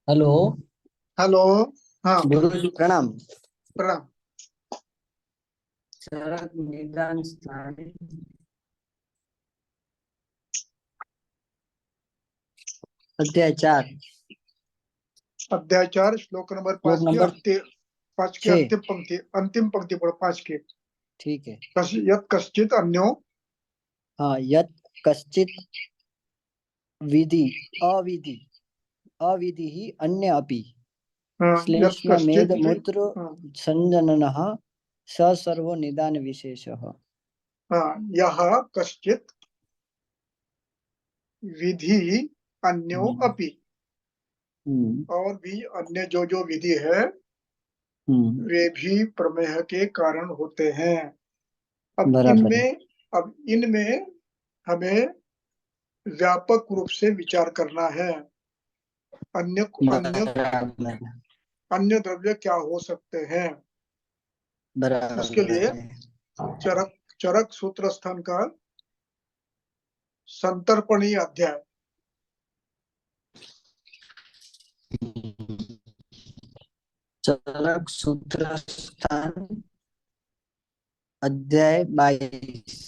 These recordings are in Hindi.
हेलो। हेलो। हाँ। गुरु जी प्रणाम। प्रणाम। चरक निदान स्थान अध्याय 4 अध्याय 4 श्लोक नंबर श्लोक 5 की नंबर पांच की 6। अंतिम पंक्ति पढ़ो 5 की। ठीक है। यत् कश्चित अन्यो। हाँ, यत कश्चित विधि अविधि अविधि ही अन्य अपि यत् श्लेष्म मेद कश्चित मूत्र हाँ, संजननः स सर्वो निदान विशेषः। यह कश्चित विधि अन्यो हम्म। अपि। हम्म। और भी अन्य जो जो विधि है हम्म। वे भी प्रमेह के कारण होते हैं। अब बराबर है। इनमें अब इनमें हमें व्यापक रूप से विचार करना है। अन्य अन्य बराबर है। अन्य द्रव्य क्या हो सकते हैं। उसके बराबर लिए है। चरक चरक सूत्र स्थान का संतर्पणीय अध्याय। चरक सूत्र स्थान अध्याय 22।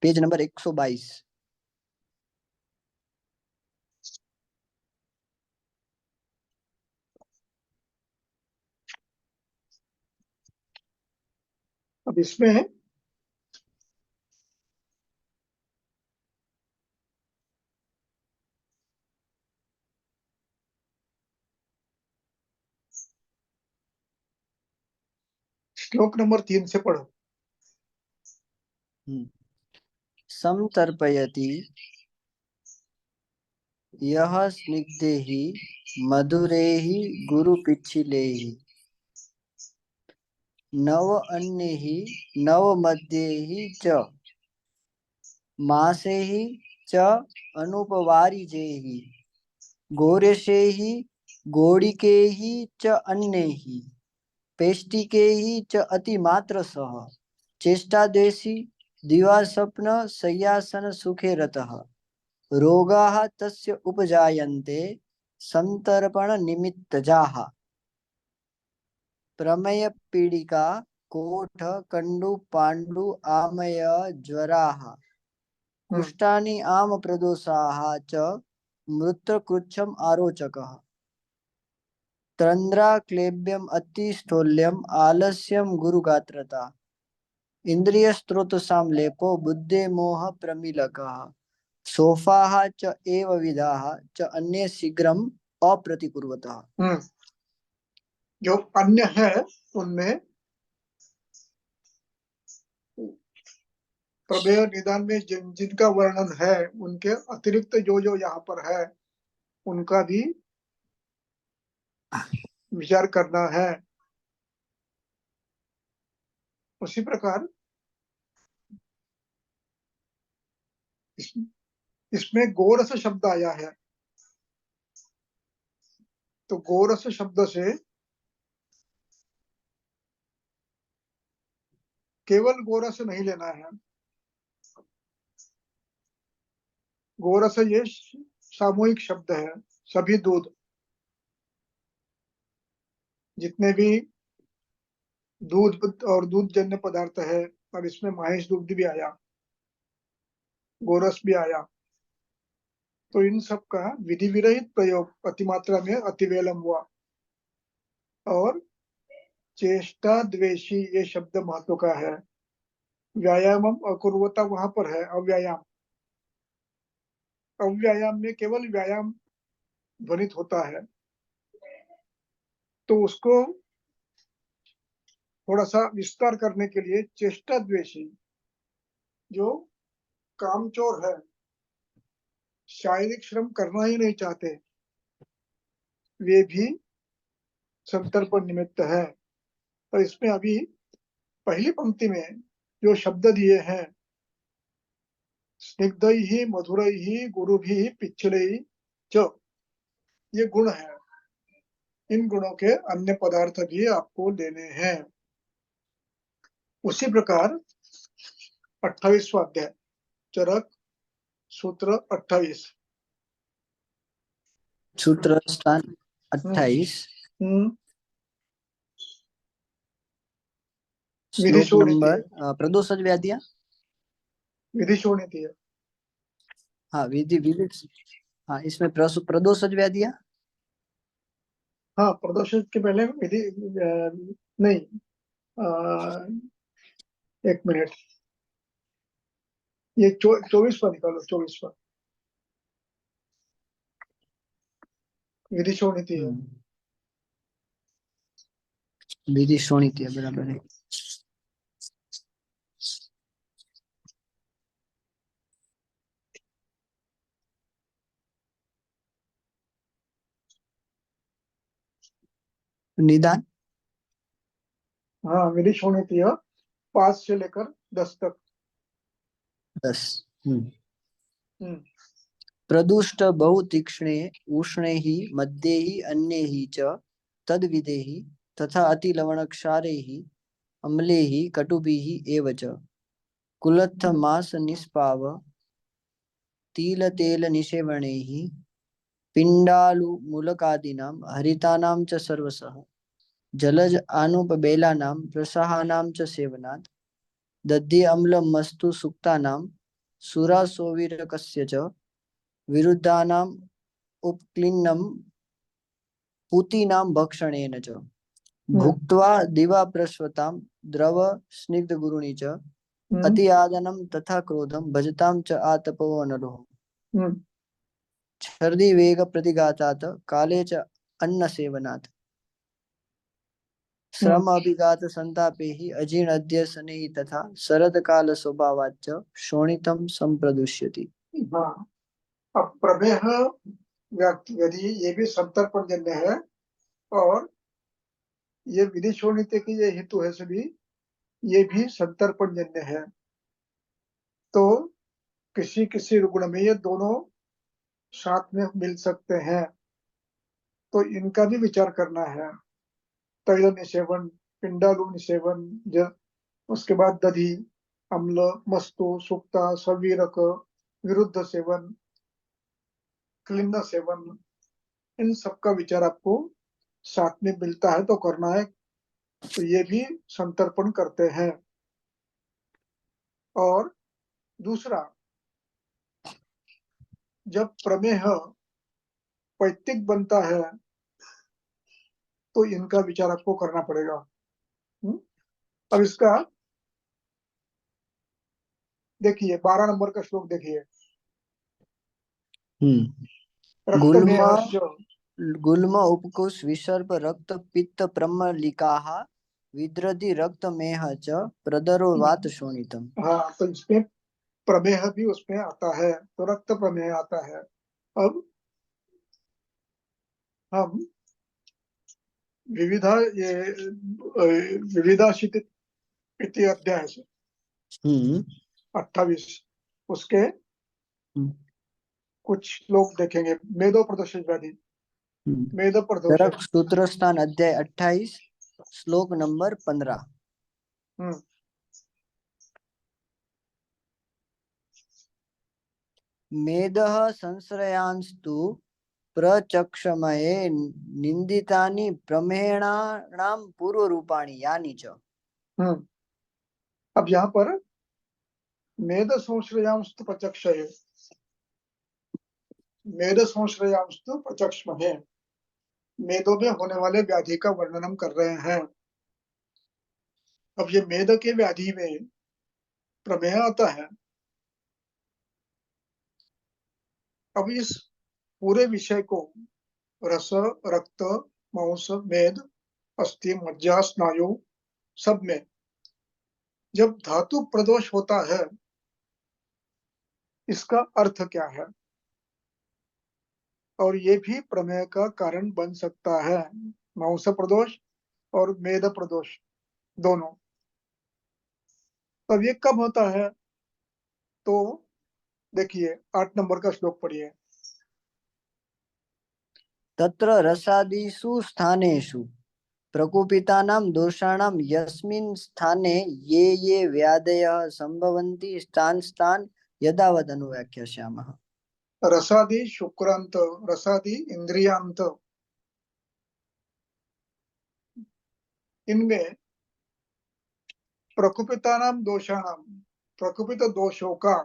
Page number 122। अब इसमें श्लोक नंबर 3 से पढ़ो। समतर्पयति यः स्निग्धैः मधुरैः गुरुपिच्छिलैः नव अन्यैः नवमध्यैः च मासैः च अनुपवारिजैः गोरेशैः गोडिकैः च अन्यैः पेष्टिकैः च अतिमात्रसः चेष्टादेशी दिवास्वप्न शय्यासन सुखे रतः रोगाः तस्य उपजायन्ते संतर्पणनिमित्तजाः प्रमेय पीडिका कोठ कंडु पांडु आमय ज्वराः हम्म, कुष्ठानि आम प्रदोषाः च मृत्रकृच्छम् आरोचकः तंद्रा क्लेब्यम अतिस्थौल्यम आलस्यम गुरुगात्रता इंद्रिय स्त्रोतसां लेपो बुद्धे मोह प्रमीलकः सोफाः च एव विधाः च अन्ये शीघ्रम अप्रतिकुर्वतः। हम्म। जो अन्य है उनमें प्रमेय निदान में जिनका वर्णन है उनके अतिरिक्त जो जो यहाँ पर है उनका भी विचार करना है। उसी प्रकार इस, इसमें गोरस शब्द आया है। तो गोरस शब्द से केवल गोरस नहीं लेना है। गोरस ये सामूहिक शब्द है। सभी दूध, जितने भी दूध और दूध जन्य पदार्थ है। और इसमें महेश दूध भी आया, गोरस भी आया। तो इन सब का विधि विरहित प्रयोग अतिमात्रा में अतिवेलम हुआ। और चेष्टा द्वेषी ये शब्द महत्व का है। व्यायाम अकुर्वता वहां पर है अव्यायाम। अव्यायाम में केवल व्यायाम ध्वनित होता है। तो उसको थोड़ा सा विस्तार करने के लिए चेष्टा द्वेषी जो कामचोर है, शारीरिक श्रम करना ही नहीं चाहते, वे भी संतर्पण निमित्त है। तो इसमें अभी पहली पंक्ति में जो शब्द दिए हैं स्निग्धैः मधुरैः गुरुभिः पिच्छलैः च, ये गुण है। इन गुणों के अन्य पदार्थ भी आपको लेने हैं। उसी प्रकार 28वां अध्याय, चरक सूत्र 28। सूत्र स्थान 28, विधि श्लोक शोणिति नंबर है, प्रदोषज व्याधिया। विधि शोणिति है। हाँ विधि विधि। हाँ इसमें प्रदोषज व्याधिया। हाँ, प्रदर्शन के पहले विधि नहीं, अ, एक मिनट, ये 24वां निकालो, 24वां विधि शोणिति है। विधि शोणिति है, बराबर है। निदान हाँ, विधि शोणिति है, 5 से लेकर 10 तक। 10। हम्म, प्रदुष्ट बहु तीक्ष्णे उष्णे ही मध्ये ही अन्ये ही च तद विधेहि तथा अति लवण क्षारे ही अम्ले ही कटुभि एव च कुलत्थ मास निष्पाव तिल तेल निषेवणे ही पिंडालु मूलकादीनां हरितानां च सर्वसः जलज आनुपबेलानां प्रसाहानां च सेवनात् दधि अम्लं मस्तु सुक्तानां सुरासोविरकस्य च विरुद्धानाम् उपक्लिन्नं पूतीनां भक्षणेन च हम्म, भुक्त्वा दिवाप्रस्वतां द्रव स्निग्धगुरुणि च हम्म, अति आदनं तथा क्रोधं भजतां च आतपो अनलोः हम्म, छर्दि वेग प्रतिघातात् काले च अन्न सेवनात् हम्म, श्रम अभिघात संतापे ही अजीर्ण अद्य शनैः तथा शरद काल स्वभावाच्च शोणितं संप्रदुष्यति। हाँ। अब प्रमेह व्यक्ति ये भी संतर्पणजन्य है, और ये विधि शोणिति की ये हेतु है सभी, ये भी संतर्पणजन्य है। तो किसी किसी गुण में ये दोनों साथ में मिल सकते हैं, तो इनका भी विचार करना है। तैल निषेवन, पिंडालु निषेवन, उसके बाद दधि, अम्ल, मस्तु, सुक्ता, सवीरक, विरुद्ध सेवन, क्लिन्न सेवन, इन सब का विचार आपको साथ में मिलता है तो करना है। तो ये भी संतर्पण करते हैं। और दूसरा, जब प्रमेह पैतिक बनता है तो इनका विचार आपको करना पड़ेगा। अब इसका देखिए, 12 नंबर का श्लोक देखिए। गुल्म रक्तमेहस्य, गुल्म उपकुश विसर्प रक्त पित्त प्रमलिकाः विद्रधि रक्तमेह च प्रदरो वात शोणितम्। हाँ, तो इसमें प्रमेह भी उसमें आता है, तो रक्त प्रमेह आता है। अब हम विविधा ये विविधाशित इति अध्याय से हम्म 28, उसके हम्म, कुछ श्लोक देखेंगे। मेदो प्रदोष व्याधि, मेदो प्रदोष। चरक सूत्र स्थान अध्याय 28, श्लोक नंबर 15। हम्म, मेदः संश्रयांस्तु प्रचक्षमये निंदितानि प्रमेणानां पूर्वरूपाणि यानि च। हम्म। अब यहाँ पर मेद संश्रयांस्तु प्रचक्षये, मेद संश्रयांस्तु प्रचक्षमहे, मेदों में होने वाले व्याधि का वर्णन कर रहे हैं। अब ये मेद के व्याधि में प्रमेह आता है। अब इस पूरे विषय को रस, रक्त, मांस, मेद, अस्थि, मज्जा, स्नायु, सब में जब धातु प्रदोष होता है, इसका अर्थ क्या है, और ये भी प्रमेय का कारण बन सकता है। मांस प्रदोष और मेद प्रदोष दोनों। अब ये कब होता है, तो देखिए 8 नंबर का श्लोक पढ़िए। तत्र रसादिषु स्थानेषु प्रकोपितानां दोषाणां यस्मिन् स्थाने ये ये व्याधयः सम्भवन्ति तान् तान् यथावत् अनुव्याख्यास्यामः। रसादि शुक्रांत, रसादि इंद्रियांत, इनमें प्रकुपितानां दोषाणां, प्रकुपित दोषों का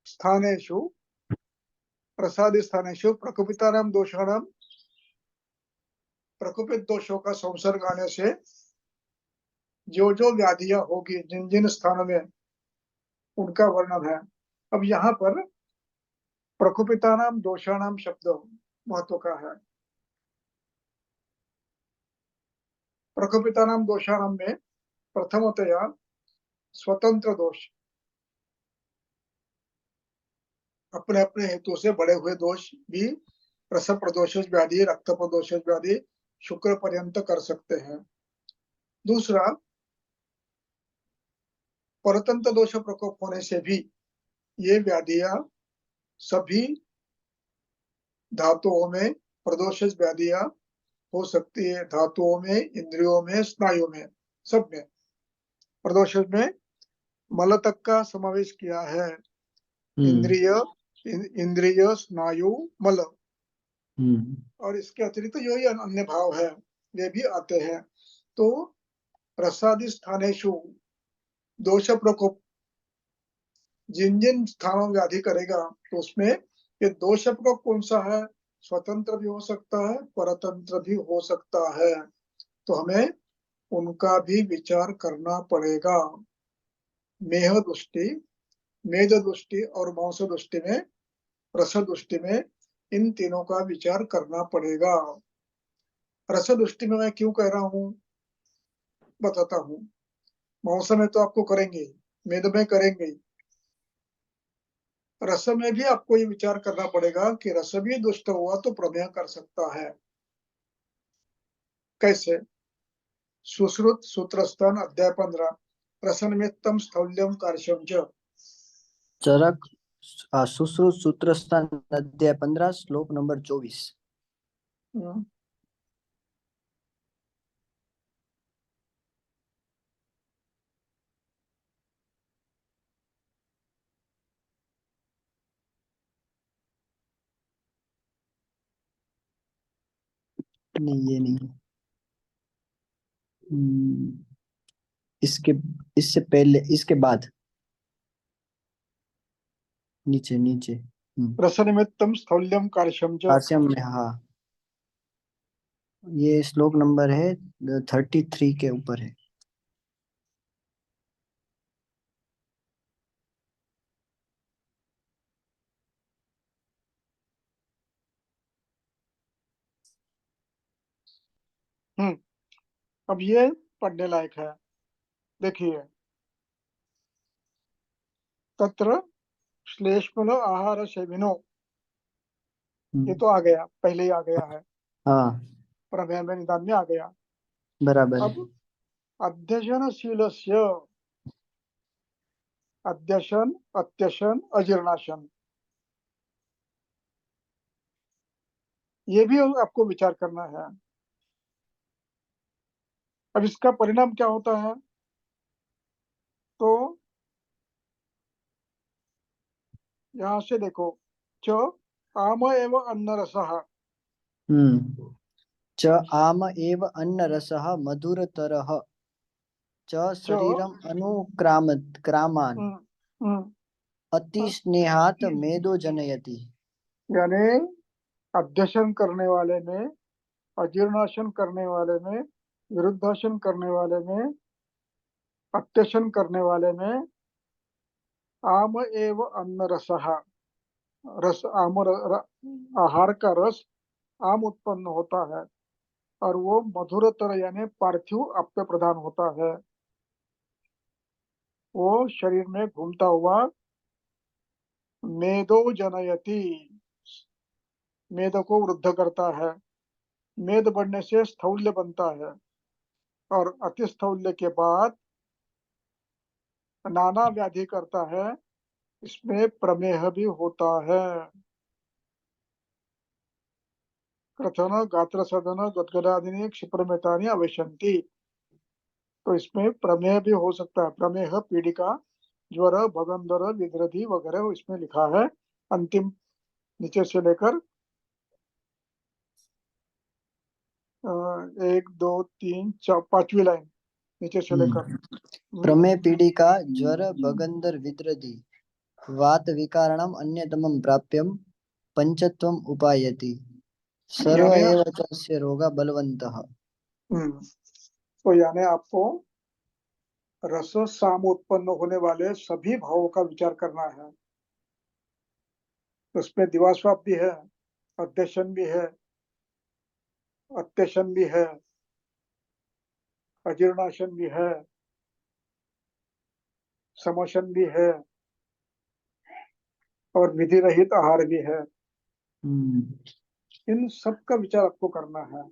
स्थानेषु, प्रसादि स्थानेषु प्रकुपितानां दोषाणां, प्रकुपित दोषों का संसर्ग आने से जो जो व्याधियां होगी जिन जिन स्थानों में, उनका वर्णन है। अब यहाँ पर प्रकुपितानां दोषाणां शब्द महत्व का है। प्रकुपितानां दोषाणां में प्रथमतया स्वतंत्र दोष, अपने अपने हेतु से बड़े हुए दोष भी रस प्रदोष व्याधि, रक्त प्रदोष व्याधि शुक्र पर्यंत कर सकते हैं। दूसरा, परतंत्र दोष प्रकोप होने से भी ये व्याधियां सभी धातुओं में, प्रदोष व्याधियां हो सकती है धातुओं में, इंद्रियों में, स्नायु में, सब में। प्रदोष में मल तक का समावेश किया है। इंद्रिय, इंद्रिय, स्नायु, मल, और इसके अतिरिक्त जो ये अन्य भाव है वे भी आते हैं। तो रसादि स्थानेषु दोष प्रकोप जिन जिन स्थानों में व्याधि करेगा, तो उसमें ये दोष प्रकोप कौन सा है? स्वतंत्र भी हो सकता है, परतंत्र भी हो सकता है। तो हमें उनका भी विचार करना पड़ेगा। मेह दृष्टि, मेध दृष्टि और मांस दृष्टि में, रस दृष्टि में इन तीनों का विचार करना पड़ेगा। रस दृष्टि में मैं क्यों कह रहा हूँ बताता हूँ। मांस में तो आपको करेंगे, मेद में करेंगे, रस में भी आपको ये विचार करना पड़ेगा कि रस भी दुष्ट हुआ तो प्रमेय कर सकता है। कैसे? सुश्रुत सूत्रस्थान अध्याय 15, रसनिमित्तम स्थौल्यम कार्यम च। चरक सुश्रुत सूत्रस्थान अध्याय 15 श्लोक नंबर 24। नहीं, ये नहीं है। इसके इससे पहले, इसके बाद, नीचे नीचे। रसनिमित्तम स्थौल्यम कार्यम च। हास्यम में, हाँ, ये श्लोक नंबर है 33 के ऊपर है। अब ये पढ़ने लायक है। देखिए, तत्र श्लेष्मल आहार सेविनो, ये तो आ गया, पहले ही आ गया है, हाँ, प्रमेय में निदान में आ गया। बराबर है। अब अध्ययनशीलस्य, अध्यशन, अत्यशन, अजीर्णाशन, ये भी आपको विचार करना है। अब इसका परिणाम क्या होता है? तो यहां से देखो, च आम एव अन्न रसः, च आम एव अन्नरसः मधुरतरः च च शरीरम अनुक्रामत् क्रामान् हम्म, हम्म, अतिस्नेहात् मेदो जनयति। यानी अध्यशन करने वाले में, अजीर्णाशन करने वाले में, विरुद्धाशन करने वाले में, अत्यशन करने वाले में आम एव अन्न रसः, रस आम आहार का रस आम उत्पन्न होता है, और वो मधुरतर यानी पार्थिव अप्य प्रधान होता है। वो शरीर में घूमता हुआ मेदो जनयति, मेद को वृद्ध करता है। मेद बढ़ने से स्थौल्य बनता है, और अति स्थौल्य के बाद नाना व्याधि करता है, इसमें प्रमेह भी होता है। कथन गात्र सदन गदगदादिनी क्षिप्रमेतानि अवश्यंती। तो इसमें प्रमेह भी हो सकता है। प्रमेह पीड़िका, ज्वर, भगंदर, विद्रधि वगैरह इसमें लिखा है। अंतिम नीचे से लेकर 1 2 3 4 5वीं लाइन नीचे से लेकर। प्रमेय पीडिका ज्वर भगंदर विद्रधि वात विकारणम अन्यतमं प्राप्यम पंचत्वम उपायति सर्व यानी एव तस्य रोगा बलवन्तः। तो यानी आपको रस साम उत्पन्न होने वाले सभी भावों का विचार करना है। उसमें दिवास्वाप भी है, अध्यशन भी है, अत्यशन भी है, अजीर्णाशन भी है, समोशन भी है और विधि रहित आहार भी है। इन सब का विचार आपको करना है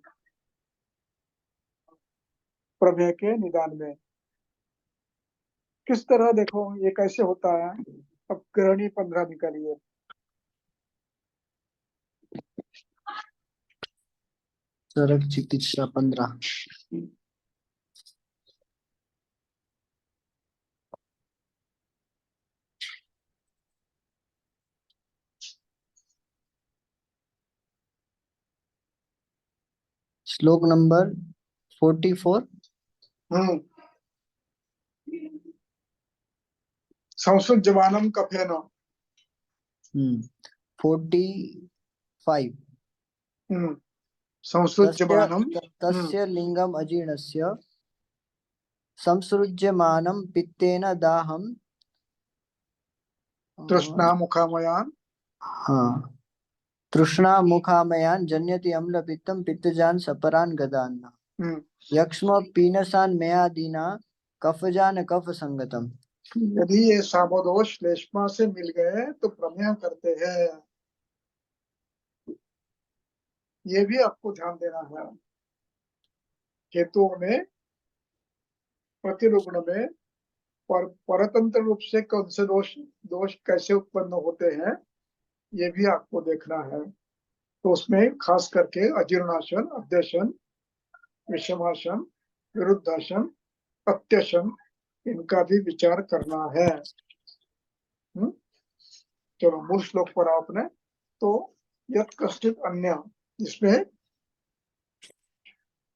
प्रमेय के निदान में। किस तरह देखो ये कैसे होता है। अब ग्रहणी 15 निकालिए। चरक चिकित्सा 15। श्लोक नंबर 44। संस्कृत जवानम कफेन। 45। संस्कृत तस्य जवानम। तस्य लिंगम अजीर्णस्य संसृज्यमानं पित्तेन दाहं। तृष्णा मुखामयान। हाँ, तृष्णा मुखामयान जन्यति अम्ल पित्तम पित्तजान सपरान गदान यक्ष्म पीनसान मेयादीना कफजान कफ संगतम। यदि ये सामोदोष श्लेष्मा से मिल गए तो प्रमेय करते हैं। ये भी आपको ध्यान देना है। हेतुओं में प्रतिरुग्ण में परतंत्र रूप से कौन से दोष दोष कैसे उत्पन्न होते हैं ये भी आपको देखना है। तो उसमें खास करके अजीर्णाशन, अध्यशन, विषमाशन, विरुद्धाशन, अत्यशन इनका भी विचार करना है। चलो मूल श्लोक पर आपने तो यत कश्चित अन्य, जिसमें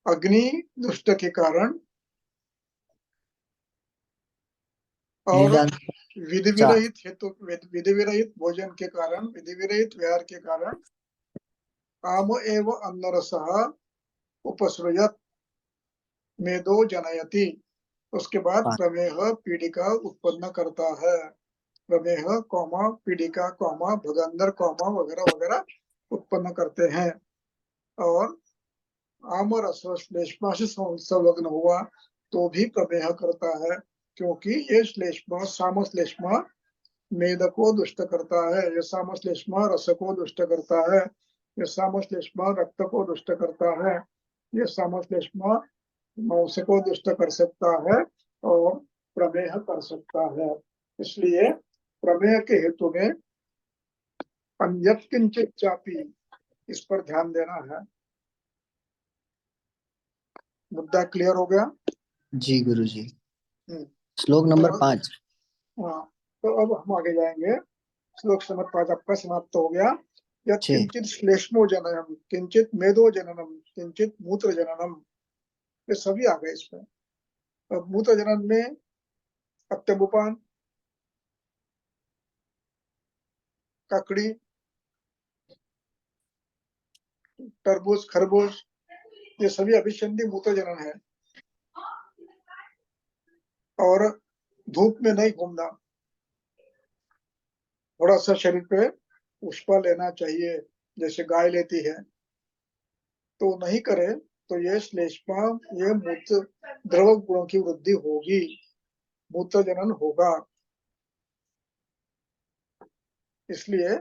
अग्नि दुष्ट के कारण और निदान विधि 4। विरहित हेतु, विधि विरहित भोजन के कारण, विधि विरहित विहार के कारण आम एव अन्नरसः उपसृजत मेदो जनयति। उसके बाद 5। प्रमेह पीड़िका उत्पन्न करता है। प्रमेह कौमा पीड़िका कौमा भगंदर कौमा वगैरह वगैरह उत्पन्न करते हैं। और आम रस श्लेष्मा से संलग्न हुआ तो भी प्रमेह करता है, क्योंकि ये श्लेष्मा साम श्लेष्मा मेद को दुष्ट करता है, ये साम श्लेष्मा रस को दुष्ट करता है, ये साम श्लेष्मा रक्त को दुष्ट करता है, ये साम श्लेष्मा मांस को दुष्ट कर सकता है और प्रमेह कर सकता है। इसलिए प्रमेय के हेतु में अन्यत् किंचित चापी, इस पर ध्यान देना है। मुद्दा क्लियर हो गया। जी गुरुजी। हम्म, श्लोक नंबर तो 5। हाँ, तो अब हम आगे जाएंगे। श्लोक नंबर 5 आपका समाप्त हो गया। यत् 6। किंचित श्लेष्मो जननम, किंचित मेदो जननम, किंचित मूत्र जननम, ये सभी आ गए इसमें। अब मूत्र जनन में अत्यंबुपान, ककड़ी, तरबूज, खरबूज, ये सभी अभिसंधि मूत्र जनन है। और धूप में नहीं घूमना, थोड़ा सा शरीर पे उष्मा लेना चाहिए जैसे गाय लेती है, तो नहीं करे तो ये श्लेष्मा, ये मूत्र द्रव गुणों की वृद्धि होगी, मूत्र जनन होगा। इसलिए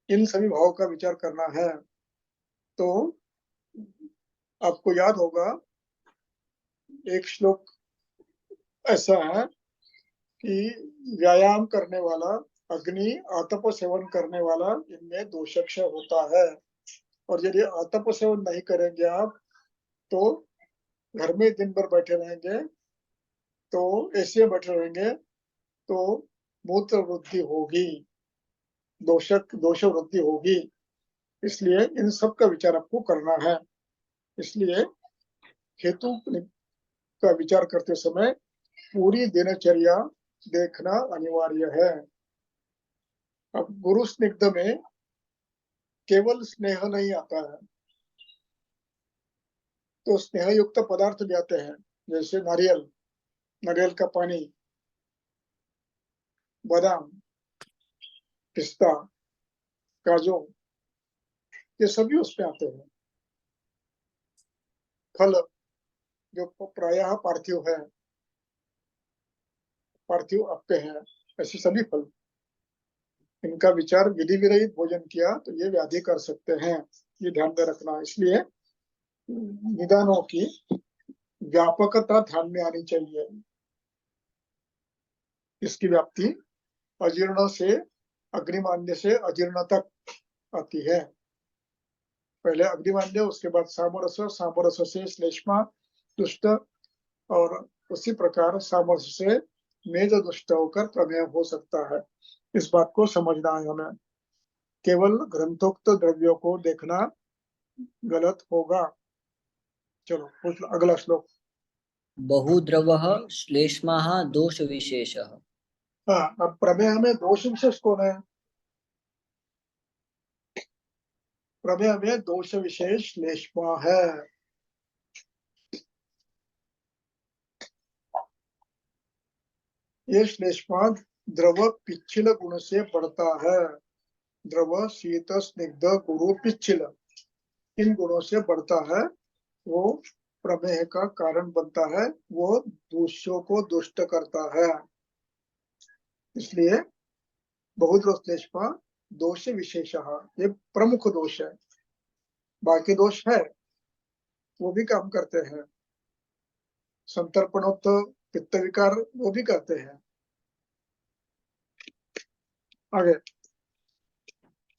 इन सभी भावों का विचार करना है। तो आपको याद होगा एक श्लोक ऐसा है कि व्यायाम करने वाला, अग्नि आतप सेवन करने वाला, इनमें दोषक्ष होता है। और यदि आतप सेवन नहीं करेंगे आप, तो घर में दिन भर बैठे रहेंगे, तो ऐसे बैठे रहेंगे, तो मूत्र वृद्धि होगी, दोष वृद्धि होगी। इसलिए इन सब का विचार आपको करना है। इसलिए हेतु का विचार करते समय पूरी दिनचर्या देखना अनिवार्य है। अब गुरु स्निग्ध में केवल स्नेह नहीं आता है, तो स्नेह युक्त पदार्थ भी आते हैं, जैसे नारियल, नारियल का पानी, बादाम, पिस्ता, काजू, ये सभी उसमें आते हैं। फल जो प्रायः पार्थिव है, पार्थिव आपके हैं, ऐसे सभी फल, इनका विचार विधि विरहित भोजन किया तो ये व्याधि कर सकते हैं, ये ध्यान में रखना। इसलिए निदानों की व्यापकता ध्यान में आनी चाहिए। इसकी व्याप्ति अजीर्ण से, अग्निमान्य से अजीर्ण तक आती है। पहले अग्निमान्य, उसके बाद सामरस, सामरस से श्लेष्मा दुष्ट, और उसी प्रकार सामरस से मेद दुष्ट होकर प्रमेय हो सकता है। इस बात को समझना है हमें। केवल ग्रंथोक्त द्रव्यों को देखना गलत होगा। चलो अगला श्लोक। बहुद्रवः श्लेष्माः दोष विशेषः। हाँ, अब प्रमेय में दोष विशेष कौन है? प्रमेय में दोष विशेष श्लेष्मा है। ये श्लेष्मा द्रव पिच्छिल गुण से बढ़ता है। द्रव शीत स्निग्ध गुरु पिच्छिल, इन गुणों से बढ़ता है, वो प्रमेय का कारण बनता है, वो दोषों को दुष्ट करता है। इसलिए बहुद्रश्लेष्मा दोष विशेष, ये प्रमुख दोष है। बाकी दोष है, वो भी काम करते हैं। संतर्पणोक्त पित्त विकार वो भी करते हैं। आगे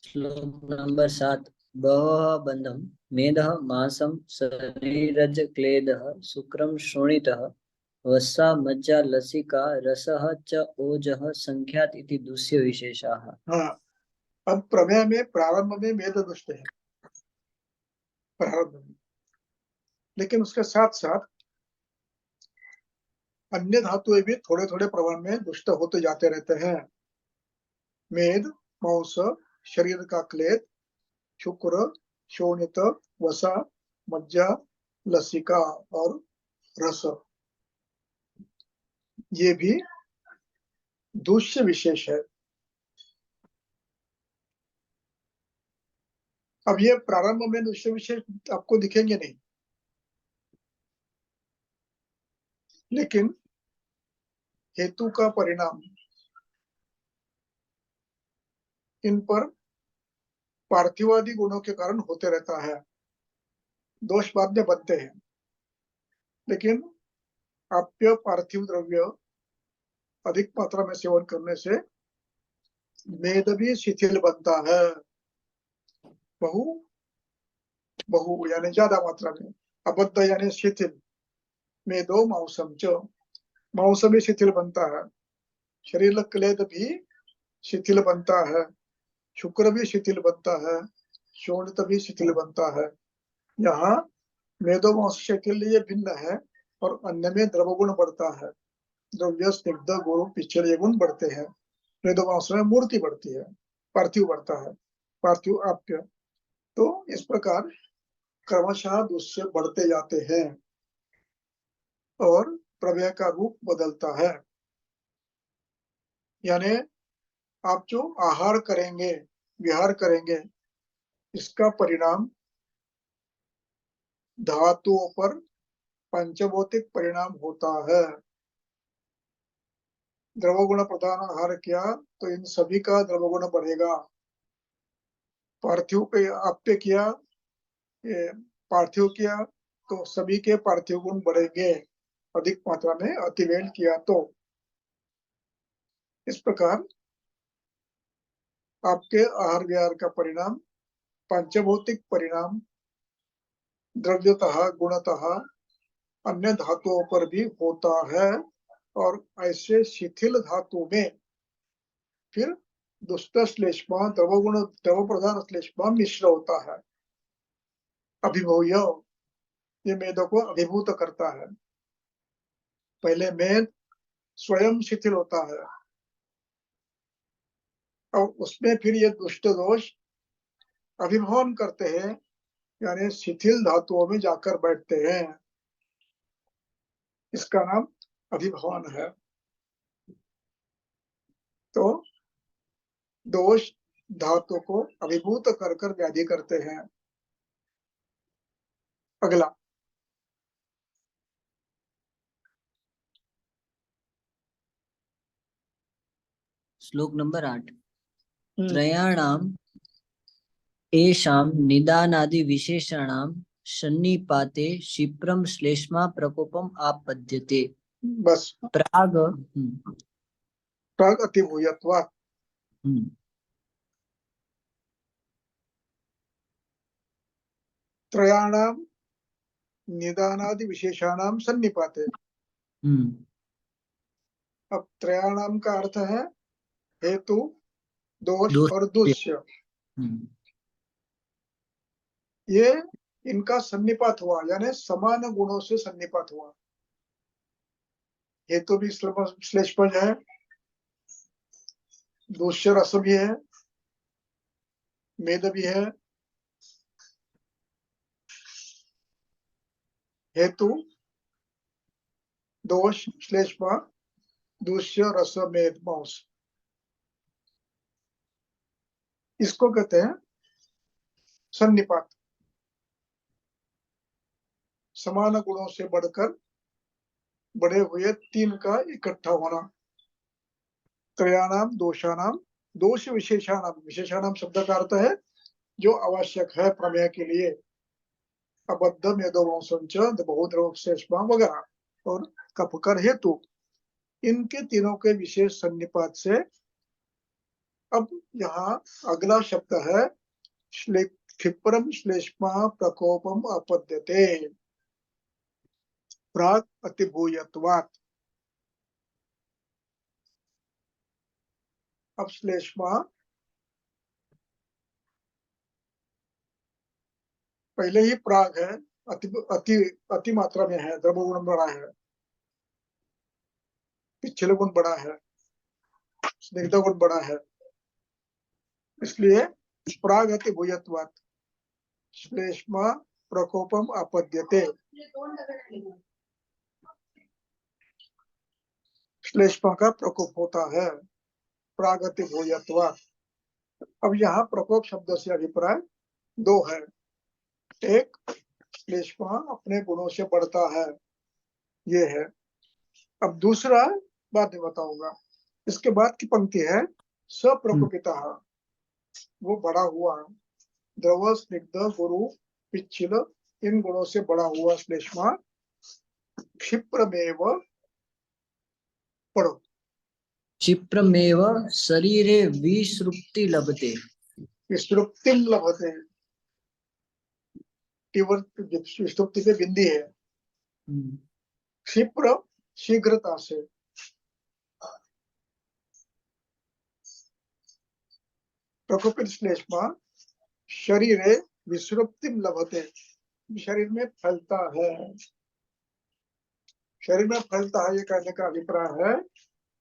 श्लोक नंबर 7। बहवः बंधम मेदः मांसम शरीरज क्लेदः शुक्रम शोणितः वसा मज्जा लसिका रसः च ओजः संख्यात इति दुष्य विशेषाः। हाँ, अब प्रमेय में प्रारंभ में मेद दुष्ट है, प्रारंभ में, लेकिन उसके साथ साथ अन्य धातुएं भी थोड़े थोड़े प्रमाण में दुष्ट होते जाते रहते हैं। मेद, मांस, शरीर का क्लेद, शुक्र, शोणित, वसा, मज्जा, लसिका और रस, ये भी दूष्य विशेष है। अब ये प्रारंभ में दूष्य विशेष आपको दिखेंगे नहीं, लेकिन हेतु का परिणाम इन पर पार्थिवादि गुणों के कारण होते रहता है। दोष बाद में बनते हैं, लेकिन आप्य पार्थिव द्रव्य अधिक मात्रा में सेवन करने से मेद भी शिथिल बनता है। बहु बहु यानी ज्यादा मात्रा में, अबद्ध यानी शिथिल, मेदो मांसम च, मांस भी शिथिल बनता है, शरीर क्लेद भी शिथिल बनता है, शुक्र भी शिथिल बनता है, शोणित भी शिथिल बनता है। यहाँ मेदो मांस शिथिल ये भिन्न है, और अन्य में द्रव गुण बढ़ता है। द्रव्य स्निग्ध गुरु पिछले ये गुण बढ़ते हैं। मेदो मांस में मूर्ति बढ़ती है, पार्थिव बढ़ता है, पार्थिव आप्य। तो इस प्रकार क्रमशः दूसरे बढ़ते जाते हैं और प्रमेय का रूप बदलता है। यानी आप जो आहार करेंगे, विहार करेंगे, इसका परिणाम धातुओं पर पंचभौतिक परिणाम होता है। द्रवगुण प्रधान आहार किया तो इन सभी का द्रवगुण बढ़ेगा। पार्थिव पे आप्य किया, पार्थिव किया, तो सभी के पार्थिव गुण बढ़ेंगे। अधिक मात्रा में अतिवेल किया तो इस प्रकार आपके आहार विहार का परिणाम पंचभौतिक परिणाम द्रव्यतः गुणतः अन्य धातुओं पर भी होता है, और ऐसे शिथिल धातु में फिर दुष्ट श्लेष्मा द्रव प्रधान श्लेष्मा मिश्र होता है। अभिभूय, ये मेदों को अभिभूत करता है। पहले मेद स्वयं शिथिल होता है और उसमें फिर ये दुष्ट दोष अभिभवन करते हैं, यानी शिथिल धातुओं में जाकर बैठते हैं। इसका नाम अभिभवन है। तो दोष धातु को अभिभूत कर कर व्याधि करते हैं। अगला श्लोक नंबर 8। त्रयाणाम एषां निदानादि विशेषणां सन्निपाते क्षिप्रं श्लेष्मा प्रकोपम आपद्यते। बस प्राग प्राग अतिभूयत्वात् त्रयाणाम निदानादि विशेषाणाम सन्निपाते। अब त्रयाणाम का अर्थ है हेतु, दोष दोष। और दुष्य। ये इनका सन्निपात हुआ, यानी समान गुणों से सन्निपात हुआ। हेतु भी श्लेष्मज है, दूष्य रस भी है, मेद भी है। हेतु, दोष, श्लेष्मा, दूष्य, रस, मेद, मांस, इसको कहते हैं सन्निपात। समान गुणों से बढ़कर बड़े हुए तीन का इकट्ठा होना। त्रयाणाम दोषाणाम, दोष विशेषाणाम, विशेषाणाम शब्द का अर्थ है जो आवश्यक है प्रमेय के लिए। अबद्ध मेदोवंश बहुद्रव श्लेष्मा वगैरह और कपकर हेतु, इनके तीनों के विशेष सन्निपात से अब यहाँ अगला शब्द है क्षिप्रम श्लेष्मा प्रकोपम अपद्यते प्राग अतिभूयत्वात्। अब श्लेष्मा पहले ही प्राग है, अति अति अति मात्रा में है, द्रव्य गुण बड़ा है, पिछले गुण बड़ा है, स्निग्ध गुण बड़ा है, इसलिए प्राग अतिभूयत्वात् श्लेष्मा प्रकोपम अपद्यते। श्लेष्मा का प्रकोप होता है प्राग अतिभूयत्वात्। अब यहाँ प्रकोप शब्द से अभिप्राय दो है। एक, श्लेष्मा अपने गुणों से बढ़ता है, ये है। अब दूसरा बात बताऊंगा। इसके बाद की पंक्ति है सप्रकोपिता, वो बढ़ा हुआ द्रव, स्निग्ध, गुरु, पिच्छिल, इन गुणों से बढ़ा हुआ श्लेष्मा क्षिप्रमेव, पढ़ो, क्षिप्रमेव शरीरे विसृप्ति लभते। विसृप्तिम लभते, विसृप्ति पे बिंदी है। क्षिप्र शीघ्रता से, प्रकोपित श्लेष्मा शरीरे विसृप्तिम लभते, शरीर में फैलता है। शरीर में फैलता है, ये कहने का अभिप्राय है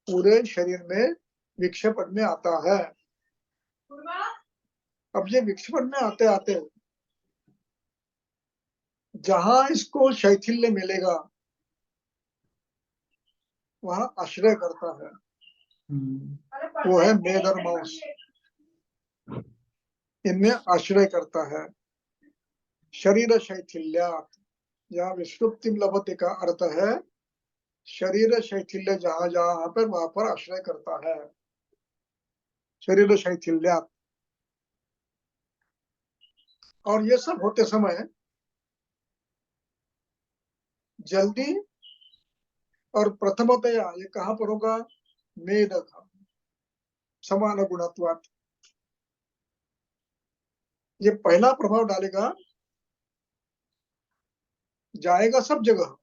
पूरे शरीर में विक्षेपण में आता है। अब ये विक्षेपण में आते आते जहां इसको शैथिल्य मिलेगा वहां आश्रय करता है, वो है मेद और मांस, इनमें आश्रय करता है। शरीर शैथिल्यात्, यहाँ विसृप्तिम लभते का अर्थ है शरीर शैथिल्य जहां जहां पर वहां पर आश्रय करता है। शरीर शैथिल्यात्। और ये सब होते समय जल्दी और प्रथमतया ये कहां पर होगा? मेद का, समान गुणत्वात्। ये पहला प्रभाव डालेगा, जाएगा सब जगह,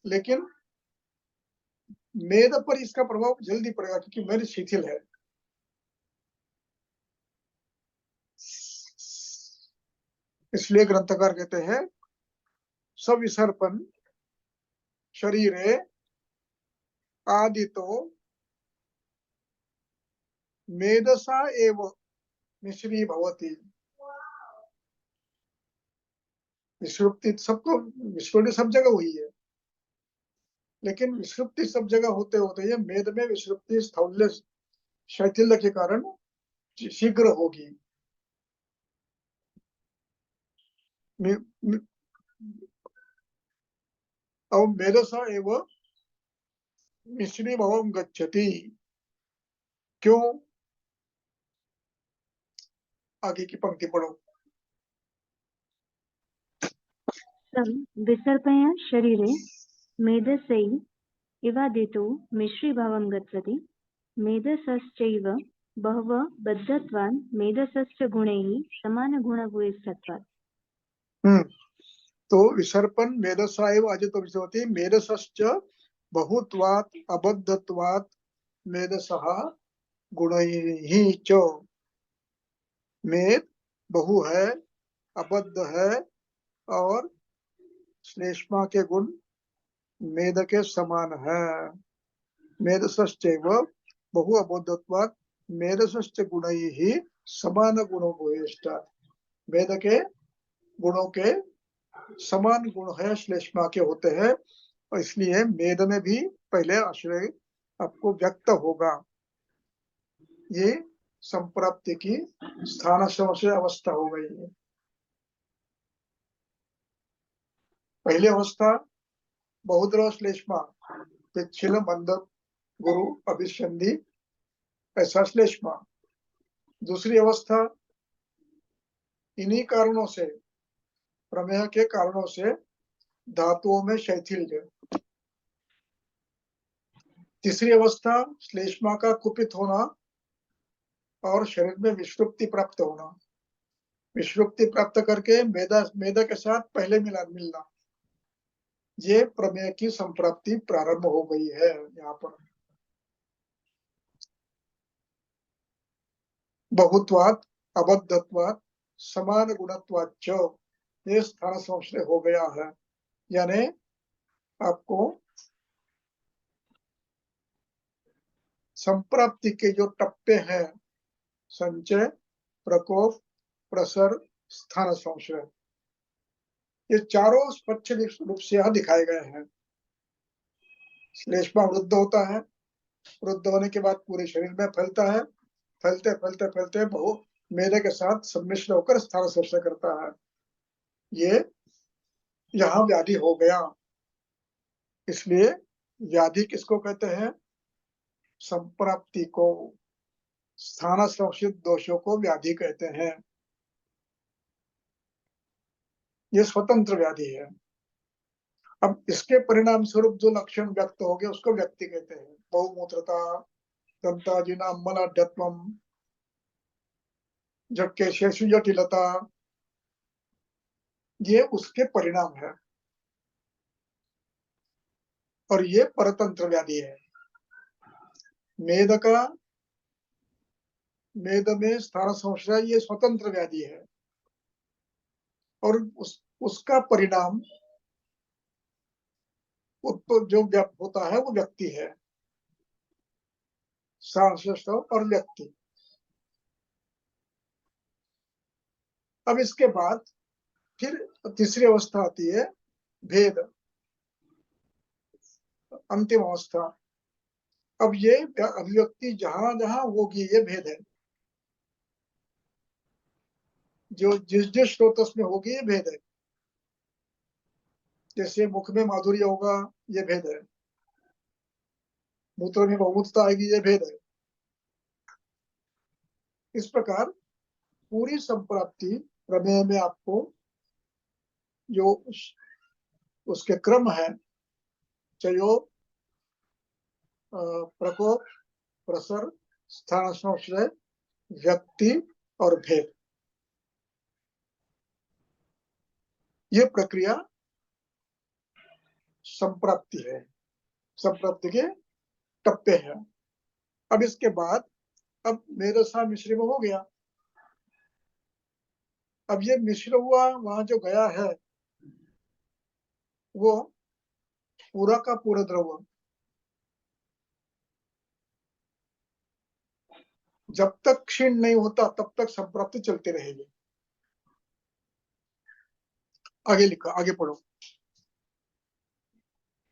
लेकिन मेद पर इसका प्रभाव जल्दी पड़ेगा क्योंकि मेद शिथिल है। इसलिए ग्रंथकार कहते हैं सविसर्पण शरीरे आदितो मेधसा एव मिश्री भवति। विषुप्ति सबको, विषुप्ति सब जगह हुई है, लेकिन विषुप्ति सब जगह होते होते ये मेद में विषुप्ति स्थौल्य शैथिल्य के कारण शीघ्र होगी। अब मेधसा एव मिश्री भवम गच्छति। क्यों? आगे की पंक्ति पढ़ो। सं विसर्पया शरीरे मेधसै इवादितो मिश्रीभावं गच्छति। मेधसश्चैव बहवः बद्धत्वान् मेधसश्च गुणैः समानगुणभूयिष्ठत्वात्। तो विसर्पण मेधसा एव आदितो विषयति मेधसश्च बहुत्वात् अबद्धत्वात् मेधसः गुणैः च। मेद बहु है, अबद्ध है, और श्लेष्मा के गुण मेद के समान है। मेधसश्चैव बहु अबद्धत्वात् मेधसश्च गुणैः समान गुणो भूयिष्ठात्। वेद के गुणों के समान गुण है, श्लेष्मा के होते हैं, और इसलिए मेद में भी पहले आश्रय आपको व्यक्त होगा। ये संप्राप्ति की स्थान से अवस्था हो गई है। पहली अवस्था बहुद्रव श्लेष्मा पिच्छिल मंद गुरु अभिसंधि ऐसा श्लेष्मा। दूसरी अवस्था इन्हीं कारणों से, प्रमेय के कारणों से धातुओं में शैथिल्य। तीसरी अवस्था श्लेष्मा का कुपित होना और शरीर में विषुप्ति प्राप्त होना। विषुप्ति प्राप्त करके मेदा के साथ पहले मिलना, ये प्रमेय की संप्राप्ति प्रारंभ हो गई है। यहाँ पर बहुत्वात् अबद्धत्वात् समान गुणत्वाच्च ये स्थान संशय हो गया है। यानी आपको संप्राप्ति के जो टप्पे हैं, संचय, प्रकोप, प्रसर, स्थान संशय, ये चारों स्वच्छ रूप से यहाँ दिखाए गए हैं। श्लेष्मा वृद्ध होता है, वृद्ध होने के बाद पूरे शरीर में फैलता है, फैलते फैलते फैलते बहु मेदे के साथ सम्मिश्र होकर स्थान संशय करता है। ये यहाँ व्याधि हो गया। इसलिए व्याधि किसको कहते हैं? संप्राप्ति को, स्थान संशय दोषों को व्याधि कहते हैं। ये स्वतंत्र व्याधि है। अब इसके परिणाम स्वरूप जो लक्षण व्यक्त हो गए उसको व्यक्ति कहते हैं। बहुमूत्रता, दंताजिना, मलाढ्यत्वम, झटके शेषु जटिलता, ये उसके परिणाम है, और ये परतंत्र व्याधि है। मेद में स्थान संशय ये स्वतंत्र व्याधि है, और उसका परिणाम जो होता है वो व्यक्ति है। और व्यक्ति। अब इसके बाद फिर तीसरी अवस्था आती है भेद, अंतिम अवस्था। अब ये अभिव्यक्ति जहां जहां होगी ये भेद है, जो जिस स्रोत में होगी ये भेद है। जैसे मुख में माधुर्य होगा ये भेद है, मूत्र में बहुमूत्रता आएगी ये भेद है। इस प्रकार पूरी संप्राप्ति प्रमेय में आपको जो उसके क्रम है, चयो, प्रकोप, प्रसर, स्थान संशय व्यक्ति और भेद, ये प्रक्रिया संप्राप्ति है, संप्राप्ति के टप्पे हैं। अब इसके बाद अब मेधसा मिश्री में हो गया। अब ये मिश्र हुआ वहां जो गया है वो पूरा का पूरा द्रव्य जब तक क्षीण नहीं होता तब तक संप्राप्ति चलती रहेगी। आगे लिखा, आगे पढ़ो।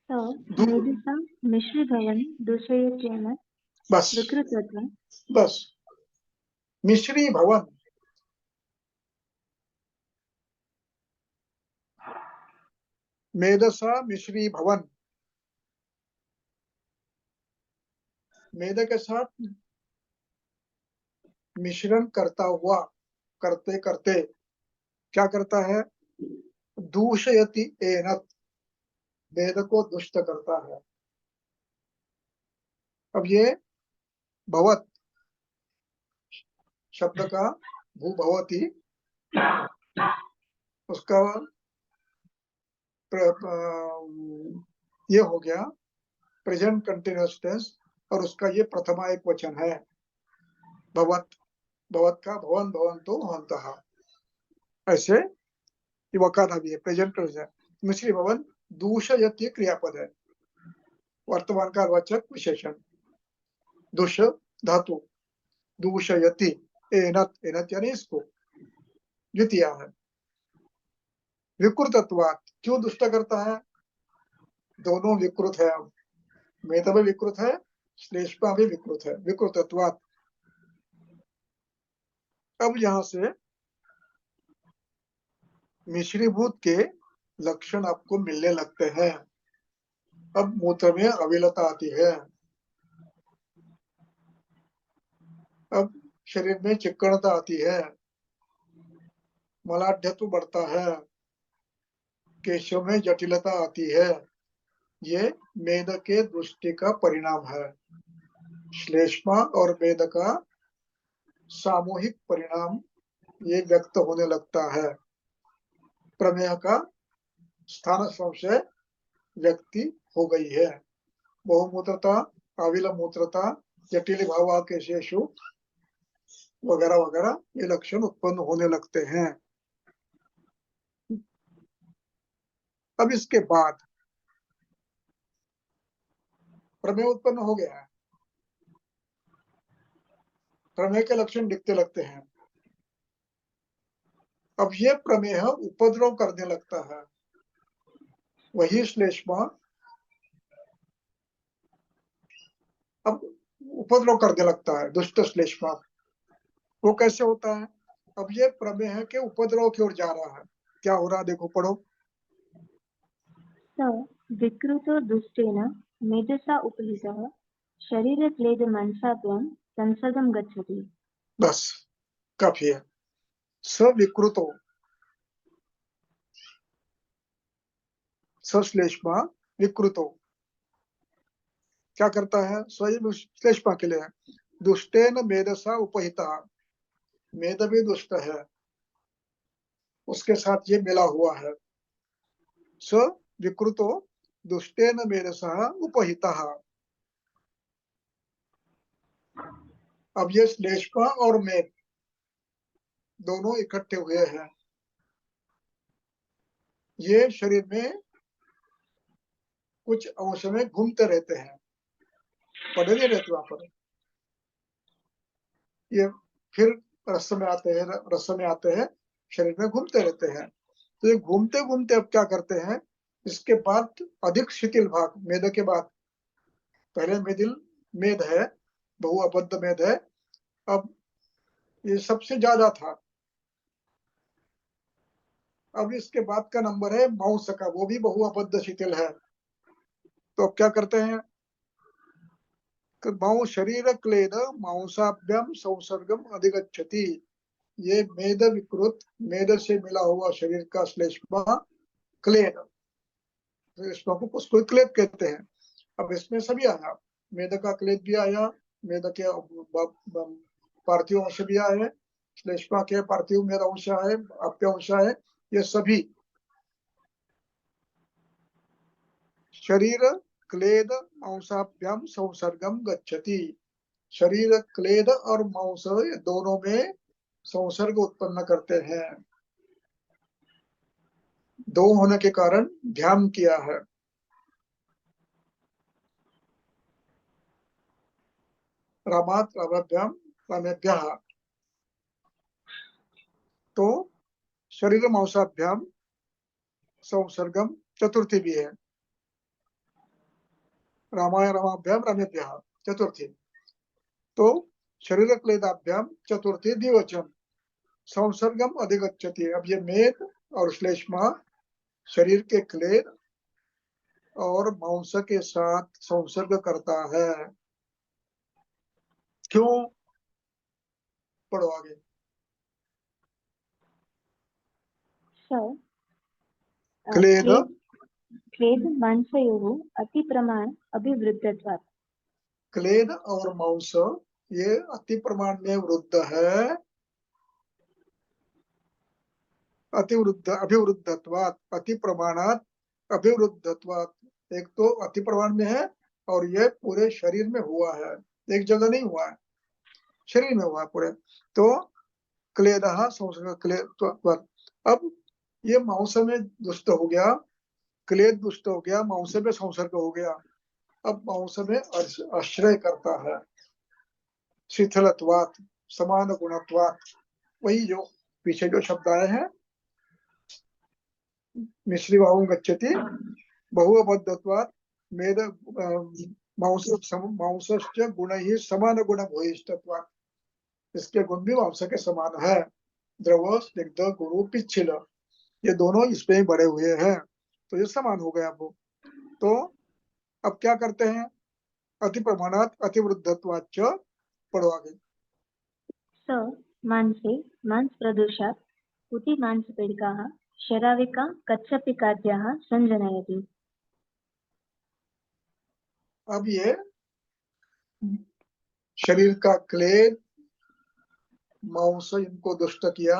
मेधसा मिश्रीभवन् दूषयतेन बस विकृतत्वं बस, मिश्री भवन, मेधसा मिश्री भवन, मेध के साथ मिश्रण करता हुआ, करते करते क्या करता है, दूषयति एनत, वेद को दुष्ट करता है। अब ये भवत शब्द का भूभवती, उसका ये हो गया प्रेजेंट कंटिन्यूअस टेंस, और उसका ये प्रथमा एक वचन है भवत, भवत का भवन भवंतो भवन्तः, ऐसे वकार भी है, प्रेजेंट टेंस है। मिश्री भवन दूषयति क्रियापद है, वर्तमान का वाचक विशेषण, दुष धातु, दूषयति एनत, एनत यानी इसको, द्वितीय है। विकृतत्वात्, क्यों दुष्ट करता है, दोनों विकृत है, अब मेध भी विकृत है, श्लेष्मा भी विकृत है, विकृतत्वात्। अब यहां से मिश्रीभूत के लक्षण आपको मिलने लगते हैं। अब मूत्र में अविलता आती है, अब शरीर में चिक्कणता आती है, मलाढ़्यत्व बढ़ता है, केशों में जटिलता आती है, ये मेद के दृष्टि का परिणाम है। श्लेष्मा और वेद का सामूहिक परिणाम ये व्यक्त होने लगता है। प्रमेय का स्थान संशय व्यक्ति हो गई है। बहुमूत्रता, अविल मूत्रता, जटिल भावाकेशेषु वगैरह वगैरह ये लक्षण उत्पन्न होने लगते हैं। अब इसके बाद प्रमेय उत्पन्न हो गया है, प्रमेय के लक्षण दिखते लगते हैं। अब ये प्रमेय उपद्रव करने लगता है, वही श्लेष्मा अब उपद्रव करने लगता है, दुष्ट श्लेष्मा। वो कैसे होता है, अब ये प्रमेय के उपद्रव की ओर जा रहा है। क्या हो रहा है देखो, पढ़ो। स विकृतो दुष्टेन मेधसा उपहितः शरीरक्लेदमंसाभ्यां संसर्गं गच्छति। बस काफी है। सविकृतो, सश्लेष्मा विकृतो क्या करता है, स्वयं श्लेष्मा के लिए दुष्टेन मेधसा उपहिता, मेध भी दुष्ट है, उसके साथ ये मिला हुआ है। स विकृतो दुष्टेन मेधसा उपहिता, अब ये श्लेष्मा और मेध दोनों इकट्ठे हुए हैं, ये शरीर में कुछ अंश में घूमते रहते हैं, पड़े नहीं रहते वहां पर, ये फिर रस में आते हैं, रस में आते हैं, शरीर में घूमते रहते हैं। तो ये घूमते घूमते अब क्या करते हैं, इसके बाद अधिक शिथिल भाग, मेद के बाद पहले मेदिल मेद है, बहुअबद्ध मेद है, अब ये सबसे ज्यादा था, अब इसके बाद का नंबर है मांस का, वो भी बहुअबद्ध शिथिल है। तो अब क्या करते हैं, शरीर क्लेद मांसाभ्याम संसर्गम अधिगच्छति, ये मेद विकृत, मेद से मिला हुआ शरीर का श्लेष्मा क्लेद, श्लेष्मा को उसको क्लेद कहते हैं। अब इसमें सभी आया, मेद का क्लेद भी आया, मेद के पार्थिव अंश भी है, श्लेष्मा के पार्थिव मेद अंश है, अप्य अंश है, ये सभी शरीर क्लेद मांसाभ्याम संसर्गम गच्छति। शरीर क्लेद और मांस दोनों में संसर्ग उत्पन्न करते हैं। दो होने के कारण ध्यान किया है। रामात रामाभ्याम रामेभ्यः, तो शरीर मांसाभ्याम संसर्गम चतुर्थी भी है। रामाय रामाभ्याम रामेभ्यः चतुर्थी, तो शरीर क्लेदाभ्याम चतुर्थी द्विवचन संसर्गम अधिगच्छति। अब ये मेद और श्लेष्मा शरीर के क्लेद और मांस के साथ संसर्ग करता है। क्यों? पढ़ो आगे। सर क्लेद क्लेद मांसयोः अतिप्रमाण अभिवृद्धत्वात्। क्लेद और मांस ये अति प्रमाण में वृद्ध है। अतिवृद्ध अभिवृद्धत्वात्, अति प्रमाणात अभिवृद्धत्वात्। एक तो अति प्रमाण में है और ये पूरे शरीर में हुआ है, एक जगह नहीं हुआ है, शरीर में हुआ है पूरे। तो क्लेदः संसर्ग क्लेद। अब ये मांस में दुष्ट हो गया, क्लेद दुष्ट हो गया, मांस में संसर्ग हो गया। अब मांस में आश्रय करता है। शिथिलत्वात् समान गुणत्वात्, वही जो पीछे जो शब्द आए हैं, मिश्री भाव गच्छति बहुअबद्धत्वात् मेद मांसश्च गुणैः समान गुण भूयिष्ठत्वात्। इसके गुण भी मांस के समान है। द्रव स्निग्ध गुरु पिच्छिल, ये दोनों इसमें ही बड़े हुए हैं, तो ये समान हो गया वो। तो अब क्या करते हैं? अति प्रमाणात अतिवृद्धत्वाच्च, पढ़ो आगे। स मांसे मांसप्रदोषात् उति मांसपेडिकाः शराविका कच्छपिकाद्याः संजनयति। अब ये शरीर का क्लेद मांस इनको दुष्ट किया,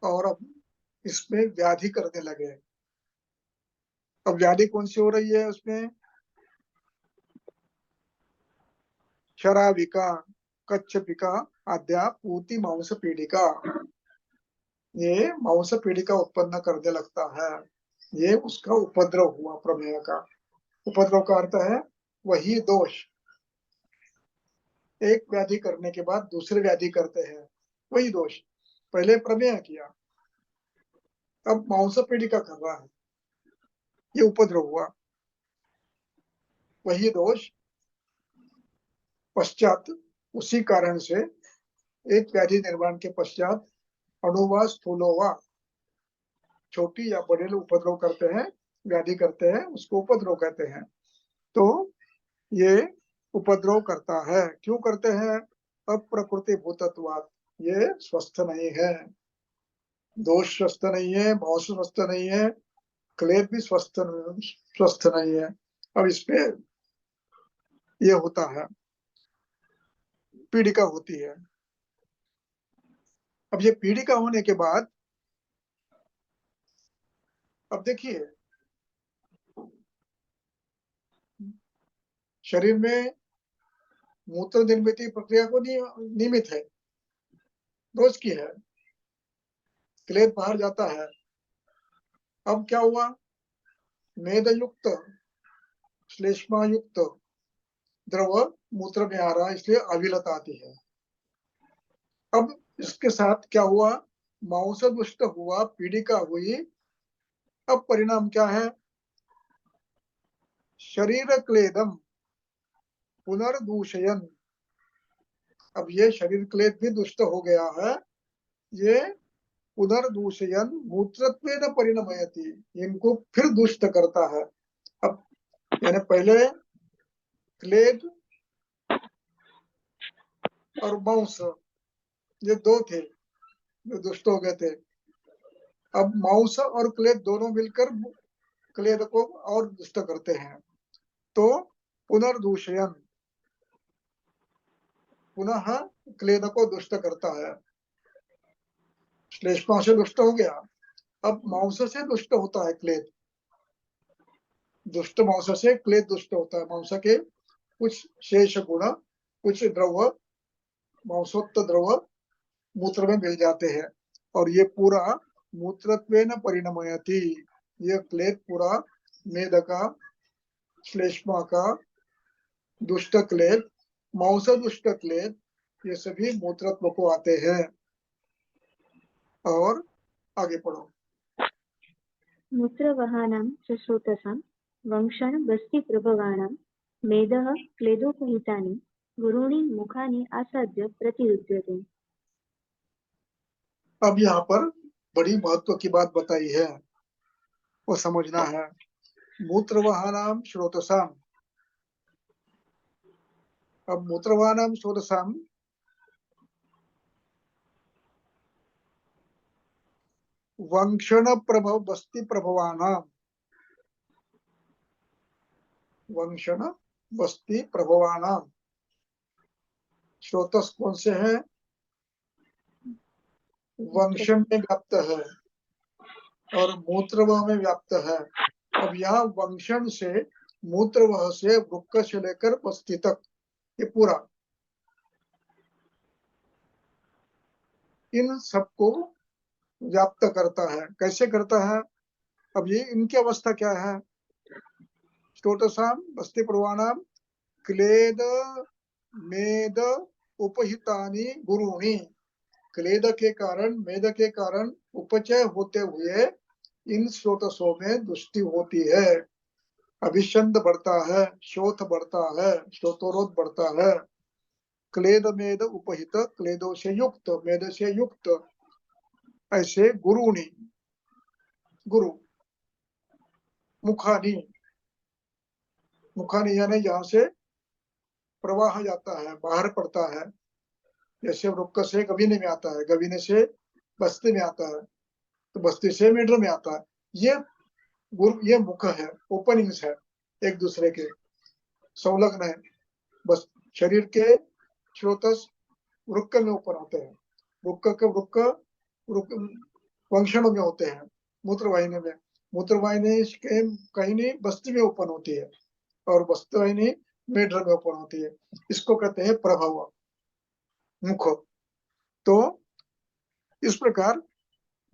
और अब इसमें व्याधि करने लगे। अब व्याधि कौन सी हो रही है उसमें? शराविका कच्छपिका आद्या पूति मांस पीड़िका, ये मांस पीड़िका उत्पन्न करने लगता है। ये उसका उपद्रव हुआ, प्रमेय का उपद्रव का अर्थ है वही दोष। एक व्याधि करने के बाद दूसरे व्याधि करते हैं, वही दोष। पहले प्रमेय किया, अब मांस पीड़िका कर रहा है, ये उपद्रव हुआ, वही दोष। पश्चात उसी कारण से एक व्याधि निर्माण के पश्चात अणुवा स्थूलोवा, छोटी या बड़े उपद्रव करते हैं, व्याधि करते हैं, उसको उपद्रव कहते हैं। तो ये उपद्रव करता है। क्यों करते हैं? अप्रकृति भूतत्वात्, ये स्वस्थ नहीं है, दोष स्वस्थ नहीं है, भाव स्वस्थ नहीं है, क्लेद भी स्वस्थ नहीं है। अब इसपे ये होता है, पीड़िका होती है। अब ये पीड़िका होने के बाद, अब देखिए शरीर में मूत्र निर्मित प्रक्रिया को नियमित है, रोज की है, क्लेद बाहर जाता है। अब क्या हुआ? मेदयुक्त श्लेष्मा युक्त द्रव मूत्र में आ रहा है, इसलिए अविलता आती है। अब इसके साथ क्या हुआ? मांस दुष्ट हुआ, पीड़िका हुई। अब परिणाम क्या है? शरीर क्लेदम पुनर्दूषयन, अब ये शरीर क्लेद भी दुष्ट हो गया है, ये पुनर्दूषयन मूत्रत्वेन परिणमयति, इनको फिर दुष्ट करता है। अब यानी पहले क्लेद और मांस, ये दो थे जो दुष्ट हो गए थे। अब मांस और क्लेद दोनों मिलकर क्लेद को और दुष्ट करते हैं। तो पुनर्दूषयन, पुनः क्लेद को दुष्ट करता है। श्लेष्मा से दुष्ट हो गया, अब मांस से दुष्ट होता है क्लेद। दुष्ट मांस से क्लेद दुष्ट होता है। मांस के कुछ शेष गुण, कुछ द्रव, मांसोक्त द्रव मूत्र में मिल जाते हैं और ये पूरा मूत्रत्वेन परिणमयति। ये क्लेद पूरा मेद का, श्लेष्मा का, दुष्ट क्लेद, मांस दुष्ट क्लेद, ये सभी मूत्रत्व को आते हैं। और आगे पढ़ो। मूत्रवहानां च स्रोतसां वंशन् बस्ति प्रभवानां मेदः क्लेदोपहितानि गुरूणि मुखानि आसाद्य प्रतिरुध्यते। अब यहाँ पर बड़ी महत्व की बात बताई है, वो समझना है। मूत्रवाहनाम स्रोतसाम, अब मूत्रवाहनाम स्रोतसाम वंशण प्रभव बस्ति प्रभवानाम, वंशण बस्ति प्रभवानाम, स्रोतस कौन से है? वंशन में व्याप्त है और मूत्रवह में व्याप्त है। अब यहाँ वंशन से, मूत्रवह से, वृक्क से लेकर बस्ति तक, ये पूरा इन सबको व्याप्त करता है। कैसे करता है? अब ये इनकी अवस्था क्या है? स्टोटसाम बस्ति प्रवाणाम क्लेद मेद उपहितानि गुरुणी, क्लेद के कारण, मेद के कारण उपचय होते हुए इन स्रोतसों में दृष्टि होती है। अभिषंद बढ़ता है, शोथ बढ़ता है, श्रोतोरोध बढ़ता है। क्लेद मेद उपहित, क्लेदों से युक्त, मेद से युक्त, ऐसे गुरुणी, गुरु, मुखानी, मुखानी यानी यहाँ से प्रवाह जाता है, बाहर पड़ता है। जैसे वृक्क से गवीने में आता है, गवीने से बस्ती में आता है, तो बस्ती से मेढ्र में आता है। ये मुख है, ओपनिंग्स है, एक दूसरे के संलग्न है। बस शरीर के स्रोतस वृक्क में ऊपर होते हैं, वृक्क के वृक्क वंशणों में होते हैं, मूत्रवाहिनी में। मूत्रवाहिनी के कहीं नहीं बस्ती में ओपन होती है और बस्ती मेढ्र में ओपन होती है। इसको कहते हैं प्रभव, मुख। तो इस प्रकार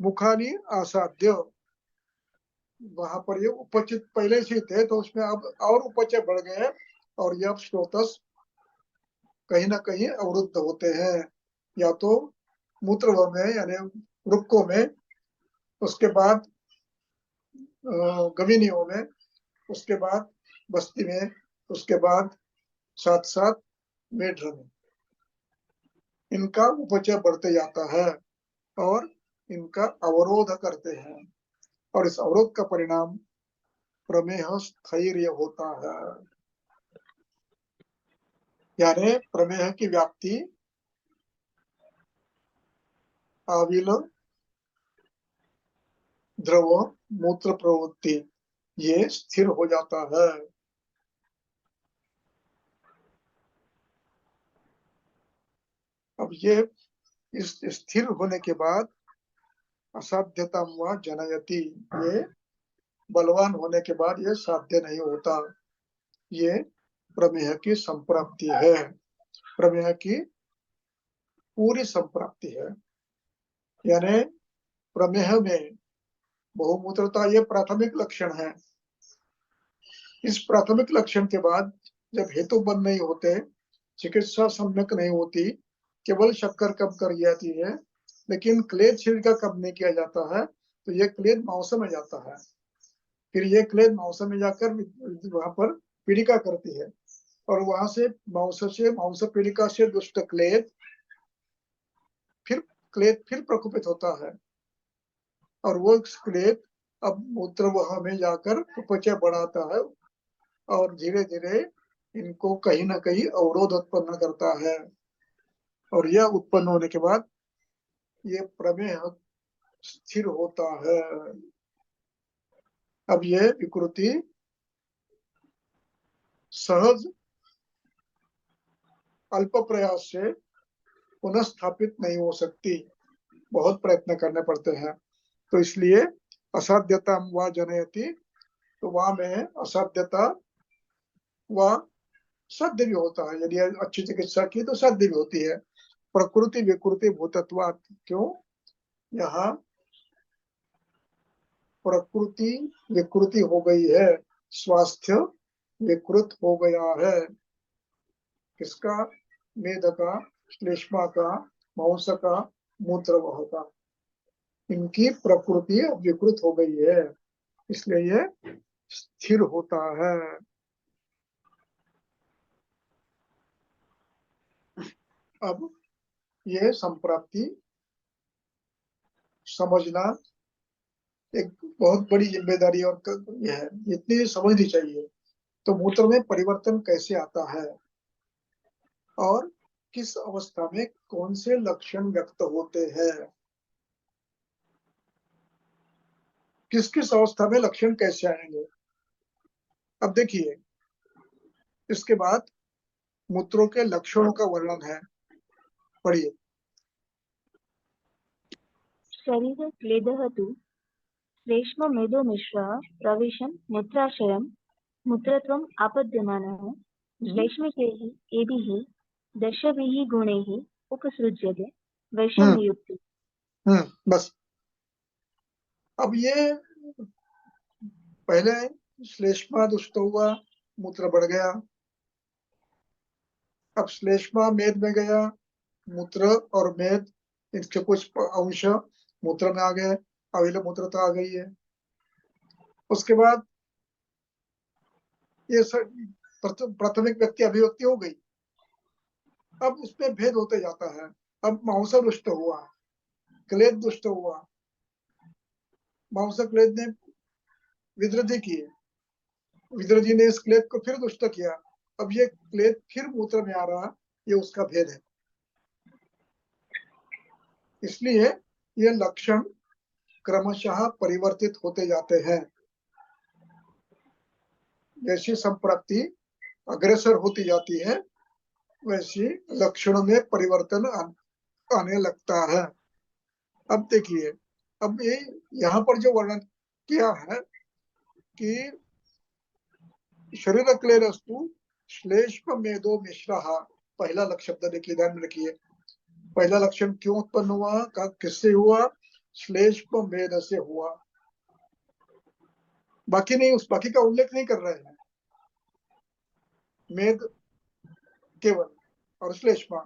मुखानी आसाद्य, वहां पर ये उपचित पहले से थे, तो उसमें अब और उपचय बढ़ गए और ये अब स्रोतस कहीं ना कहीं अवरुद्ध होते हैं, या तो मूत्र में यानी वृक्कों में, उसके बाद गवीनियों में, उसके बाद बस्ती में, उसके बाद साथ साथ मेढ्र में। इनका उपचय बढ़ते जाता है और इनका अवरोध करते हैं और इस अवरोध का परिणाम प्रमेह स्थैर्य होता है। यानी प्रमेह की व्याप्ति, आविल, द्रव, मूत्र प्रवृत्ति, ये स्थिर हो जाता है। अब ये इस स्थिर होने के बाद असाध्यता हुआ जनयति, ये बलवान होने के बाद ये साध्य नहीं होता। ये प्रमेह की संप्राप्ति है, प्रमेह की पूरी संप्राप्ति है। यानी प्रमेह में बहुमूत्रता ये प्राथमिक लक्षण है। इस प्राथमिक लक्षण के बाद जब हेतु बंद नहीं होते, चिकित्सा सम्यक नहीं होती, केवल शक्कर कम कर जाती है, लेकिन क्लेद शरीर का कम नहीं किया जाता है, तो ये क्लेद मांस में जाता है। फिर ये क्लेद मांस में जाकर वहां पर पीड़िका करती है और वहां से मांस पीड़िका से दुष्ट क्लेद फिर प्रकोपित होता है और वो क्लेद अब मूत्रवाह में जाकर उपचय बढ़ाता है और धीरे धीरे इनको कहीं ना कहीं अवरोध उत्पन्न करता है। और यह उत्पन्न होने के बाद ये प्रमेह स्थिर होता है। अब ये विकृति सहज अल्प प्रयास से पुनः स्थापित नहीं हो सकती, बहुत प्रयत्न करने पड़ते हैं। तो इसलिए असाध्यता व जनयति, तो वहां में असाध्यता व साध्य भी होता है। यदि अच्छी चिकित्सा की तो साध्य भी होती है। प्रकृति विकृति भूतत्वात्, क्यों? यहाँ प्रकृति विकृति हो गई है, स्वास्थ्य विकृत हो गया है। किसका? मेध का, श्लेष्मा का, मांस का, मूत्रवह का। इनकी प्रकृति विकृत हो गई है, इसलिए ये स्थिर होता है। अब ये संप्राप्ति समझना एक बहुत बड़ी जिम्मेदारी और ये है, इतनी समझनी चाहिए। तो मूत्र में परिवर्तन कैसे आता है और किस अवस्था में कौन से लक्षण व्यक्त होते हैं, किस किस अवस्था में लक्षण कैसे आएंगे। अब देखिए, इसके बाद मूत्रों के लक्षणों का वर्णन है, पढ़िए। शरीर क्लेदः तु श्लेष्म मेदो मिश्रः प्रविशन् मूत्राशयं मूत्रत्वम् आपद्यमानः श्लेष्मिकैः एभिः दशभिः गुणैः उपसृज्यते वैषम्ययुक्ते। बस। अब ये पहले श्लेष्मा दुष्ट हुआ, मूत्र बढ़ गया। अब श्लेष्मा मेद में गया, मूत्र और मेद इनके कुछ अंश मूत्र में आ गए, अविल मूत्रता आ गई है। उसके बाद ये प्राथमिक व्यक्ति अभिव्यक्ति हो गई। अब उसमें भेद होते जाता है। अब मांस दुष्ट हुआ, क्लेद दुष्ट हुआ, मांस क्लेद ने विद्रति की, विद्रजी ने इस क्लेद को फिर दुष्ट किया। अब ये क्लेद फिर मूत्र में आ रहा, ये उसका भेद है। इसलिए ये लक्षण क्रमशः परिवर्तित होते जाते हैं। जैसी संप्राप्ति अग्रसर होती जाती है, वैसी लक्षणों में परिवर्तन आने लगता है। अब देखिए, अब ये यहाँ पर जो वर्णन किया है कि शरीर क्लेरस्तु श्लेष्म मेदो मिश्रः, पहला लक्षण शब्द देखिए, ध्यान में रखिए। पहला लक्षण क्यों उत्पन्न हुआ, किससे हुआ? श्लेष्म मेद से हुआ। बाकी नहीं, उस बाकी का उल्लेख नहीं कर रहे हैं। मेद केवल और श्लेष्मा।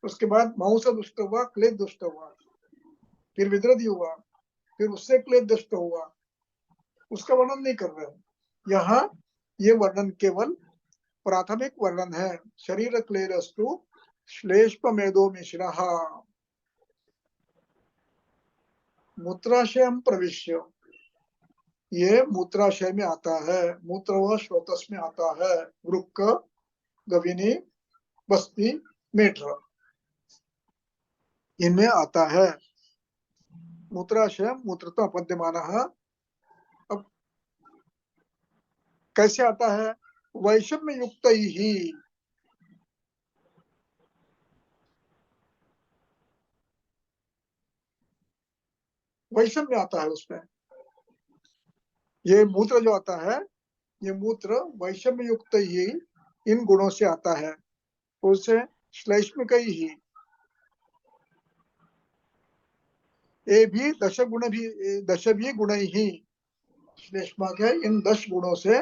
उसके बाद मांस दुष्ट हुआ, क्लेद दुष्ट हुआ, फिर विद्रदी हुआ, फिर उससे क्लेद दुष्ट हुआ, उसका वर्णन नहीं कर रहे हैं। यहाँ ये वर्णन केवल प्राथमिक वर्णन है। शरीर क्लेदस्तु श्लेष्म मेदो मिश्रः मूत्राशयम प्रविश्य, ये मूत्राशय में आता है, मूत्र व श्रोतस में आता है, वृक्क, गविनी, बस्ती, मेढ्र, इनमें आता है। मूत्राशय मूत्रत्व अपद्यमानः। अब कैसे आता है? वैषम्य युक्त ही, वैषम्य आता है उसमें। ये मूत्र जो आता है, ये मूत्र वैषम्य युक्त ही इन गुणों से आता है। उससे श्लेष्मिक ही, ये भी दश भी गुण ही श्लेष्मा के इन 10 गुणों से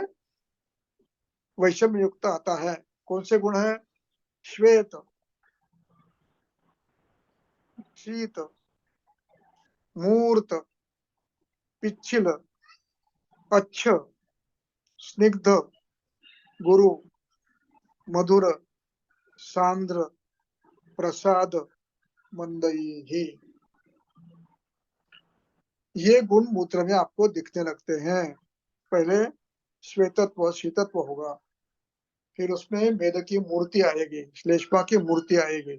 वैषम्य युक्त आता है। कौन से गुण है? श्वेत, शीत, मूर्त, पिच्छिल, अच्छ, स्निग्ध, गुरु, मधुर, सांद्र, प्रसाद, मंदई। ये गुण मूत्र में आपको दिखने लगते हैं। पहले श्वेतत्व शीतत्व होगा, फिर उसमें मेद की मूर्ति आएगी, श्लेष्मा की मूर्ति आएगी,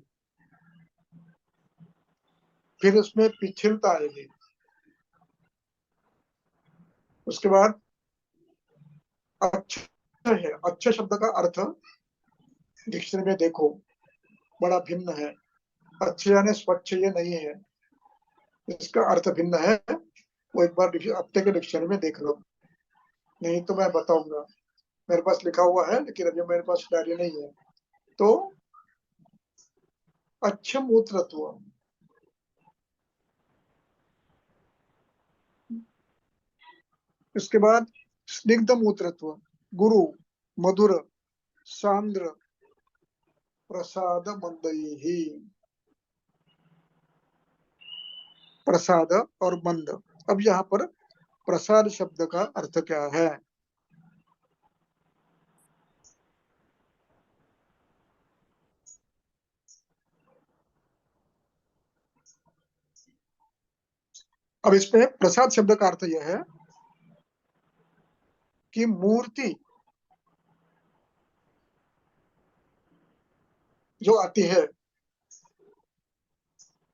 फिर उसमें पिछिलता आएगी, उसके बाद अच्छा है, अच्छे शब्द का अर्थ डिक्शनरी में देखो बड़ा भिन्न है। अच्छे यानी स्वच्छ ये नहीं है, इसका अर्थ भिन्न है। वो एक बार हफ्ते के डिक्शनरी में देख लो, नहीं तो मैं बताऊंगा। मेरे पास लिखा हुआ है लेकिन अभी मेरे पास डायरी नहीं है। तो अच्छ मूत्रत्व, इसके बाद स्निग्ध मूत्रत्व, गुरु, मधुर, सांद्र, प्रसाद मंदई। प्रसाद और मंद। अब यहाँ पर प्रसाद शब्द का अर्थ क्या है? अब इसमें प्रसाद शब्द का अर्थ यह है कि मूर्ति जो आती है,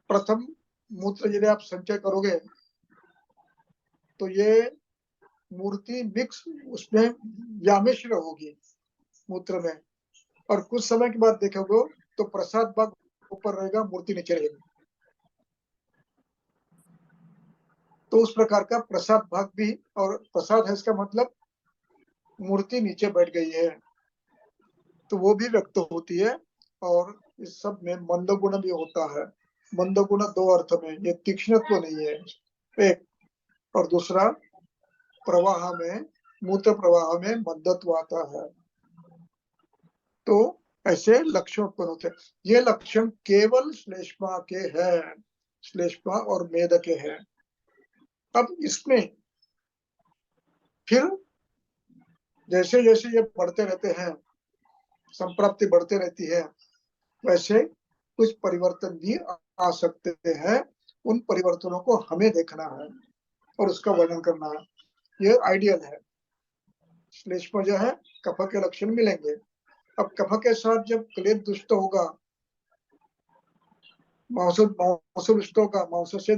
प्रथम मूत्र यदि आप संचय करोगे तो ये मूर्ति मिक्स उसमें व्यामिश्र होगी मूत्र में, और कुछ समय के बाद देखोगे तो प्रसाद भाग ऊपर रहेगा, मूर्ति नीचे रहेगी। तो उस प्रकार का प्रसाद भाग भी, और प्रसाद है इसका मतलब मूर्ति नीचे बैठ गई है, तो वो भी व्यक्त होती है। और इस सब में मंद गुण भी होता है। मंद गुण दो अर्थ में, ये तीक्ष्णत्व नहीं है एक, और दूसरा प्रवाह में, मूत्र प्रवाह में मंदत्व आता है। तो ऐसे लक्षण उत्पन्न होते हैं। ये लक्षण केवल श्लेष्मा के हैं, श्लेष्मा और मेद के हैं। अब इसमें फिर जैसे जैसे ये बढ़ते रहते हैं, संप्राप्ति बढ़ते रहती है, वैसे कुछ परिवर्तन भी आ सकते हैं। उन परिवर्तनों को हमें देखना है और उसका वर्णन करना है। ये आइडियल है। श्लेष्मा जो है, कफ के लक्षण मिलेंगे। अब कफ के साथ जब क्लेद दुष्ट होगा, मांस दुष्ट होगा, मांस से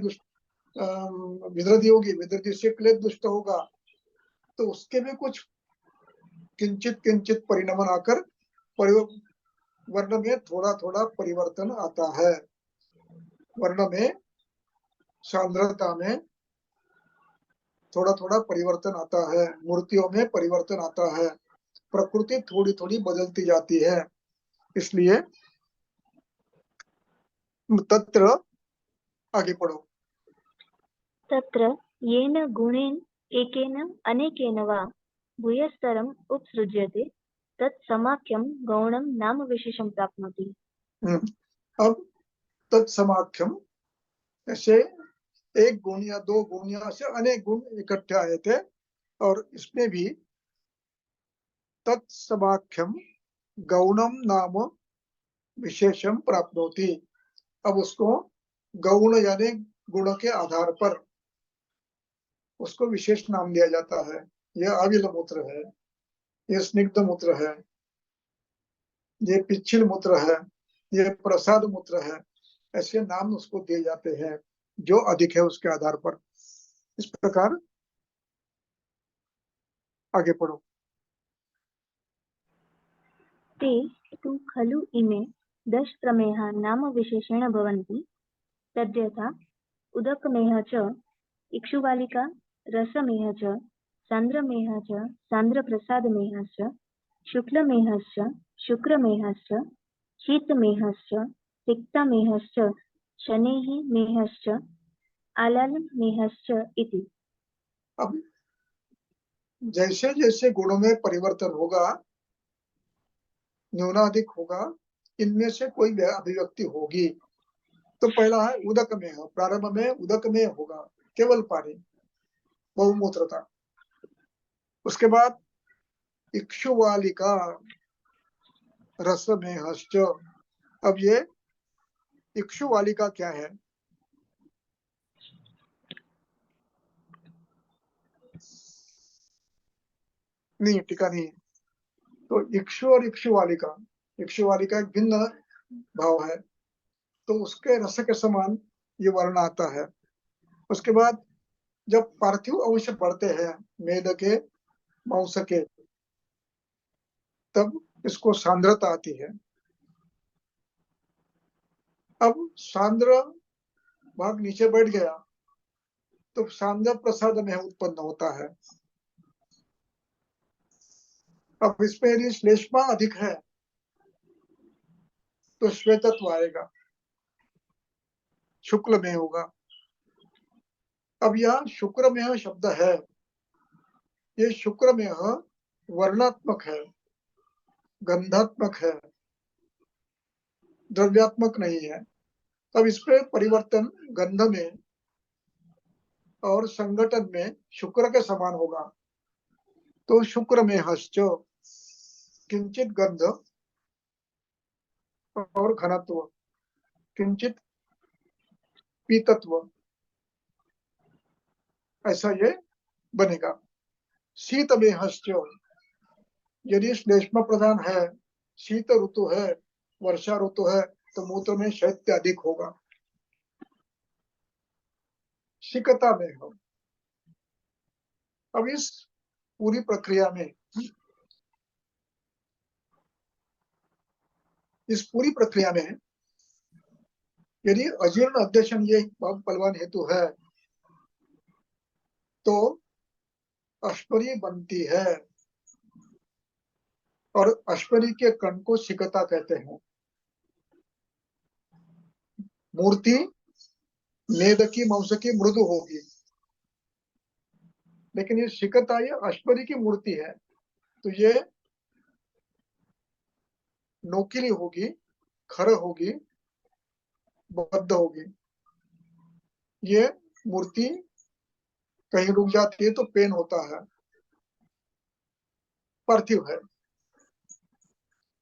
विदृति होगी, विदृति से क्लेद दुष्ट होगा, तो उसके भी कुछ किंचित किंचित परिणमन आकर वर्ण में थोड़ा थोड़ा परिवर्तन आता है। वर्ण में, सांद्रता में थोड़ा थोड़ा परिवर्तन आता है, मूर्तियों में परिवर्तन आता है, प्रकृति थोड़ी थोड़ी बदलती जाती है। इसलिए तत्र, आगे पढ़ो। तत्र येन गुणेन एकेन अनेकेन वा भूयस्तरम् उपसृज्यते तत् समाख्यं गौणं नाम विशेषं प्राप्नोति। अब तत्समाख्यम, ऐसे एक गुण या दो गुण या से अनेक गुण इकट्ठे आए थे, और इसमें भी तत्समाख्यम गौणम नाम विशेषम प्राप्नोति। अब उसको गौण यानी गुण के आधार पर उसको विशेष नाम दिया जाता है। यह अविल मूत्र है, यह स्निग्ध मूत्र है, ये पिच्छिल मूत्र है, ये प्रसाद मूत्र है। ऐसे नाम उसको दिए जाते हैं जो अधिक है उसके आधार पर। इस प्रकार आगे पढ़ो। ते तु खलु इमे दशप्रमेहा नाम विशेषेण भवन्ति तद्यथा उदकमेह च इक्षुबालिका रसमेह च सान्द्रमेह च सान्द्रप्रसादमेहश्च शुक्लमेहश्च शुक्रमेहश्च शीतमेहश्च तिक्तमेहश्च शनैः मेहश्च आलालमेहश्च इति। अब जैसे जैसे गुणों में परिवर्तन होगा, न्यूनाधिक होगा, इनमें से कोई अभिव्यक्ति होगी। तो पहला है उदक में, प्रारंभ में उदक में होगा, केवल पानी, बहुमूत्रता। उसके बाद इक्षुवालिका रस में हश्च। अब ये इक्षुवालिका क्या है? नहीं, टीका नहीं। तो इक्षु और इक्षुवालिका, इक्षुवालिका एक भिन्न भाव है, तो उसके रस के समान ये वर्ण आता है। उसके बाद जब पार्थिव अंश बढ़ते हैं मेद के, मांस के, तब इसको सांद्रता आती है। अब सांद्र भाग नीचे बैठ गया तो सांद्र प्रसाद में उत्पन्न होता है। अब इसमें यदि श्लेष्मा अधिक है तो श्वेतत्व आएगा, शुक्ल में होगा। अब यह शुक्र में शब्द है, ये शुक्र में वर्णात्मक है, गंधात्मक है, द्रव्यात्मक नहीं है। अब इस पे परिवर्तन गंध में और संगठन में शुक्र के समान होगा। तो शुक्र में हश्च किंचित गंध और घनत्व, किंचित पीतत्व, ऐसा ये बनेगा। शीत में हश्च, यदि श्लेष्म प्रधान है, शीत ऋतु है, वर्षा ऋतु है, तो मूत्र में शैत्य अधिक होगा। शिकता में हो। अब इस पूरी प्रक्रिया में, यदि अजीर्ण अध्यशन ये बलवान हेतु है तो अश्वरी बनती है, और अश्वरी के कण को शिकता कहते हैं। मूर्ति मेदकी मौसकी मृदु होगी, लेकिन ये शिकता ये अश्वरी की मूर्ति है, तो ये नोकीली होगी, खर होगी, बद्ध होगी। ये मूर्ति कहीं रुक जाती है तो पेन होता है, पार्थिव है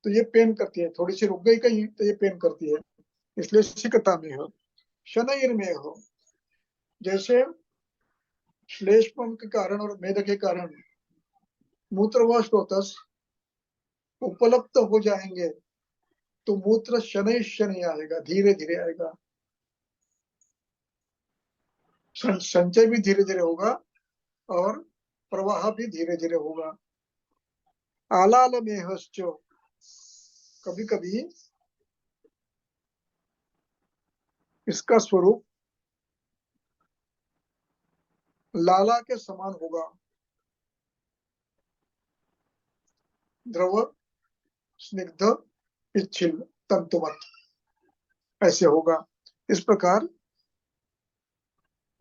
तो ये पेन करती है, थोड़ी सी रुक गई कहीं तो ये पेन करती है, इसलिए शिकता में हो। शनैर में हो, जैसे श्लेष्म के कारण और मेद के कारण मूत्र व स्रोतस उपलब्ध हो जाएंगे तो मूत्र शनै शनै आएगा, धीरे धीरे आएगा। संचय भी धीरे धीरे होगा और प्रवाह भी धीरे धीरे होगा। आलाल में हश्चो, कभी कभी इसका स्वरूप लाला के समान होगा, द्रव स्निग्ध पिच्छिल तंतुमत ऐसे होगा। इस प्रकार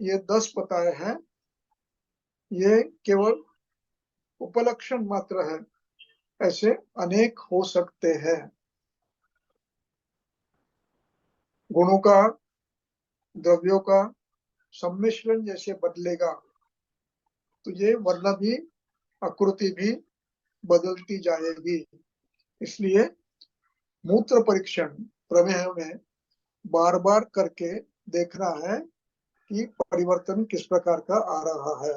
ये 10 बताए हैं, ये केवल उपलक्षण मात्र है, ऐसे अनेक हो सकते हैं। गुणों का, द्रव्यों का सम्मिश्रण जैसे बदलेगा तो ये वर्ण भी, आकृति भी बदलती जाएगी। इसलिए मूत्र परीक्षण प्रमेय में बार बार करके देखना है कि परिवर्तन किस प्रकार का आ रहा है।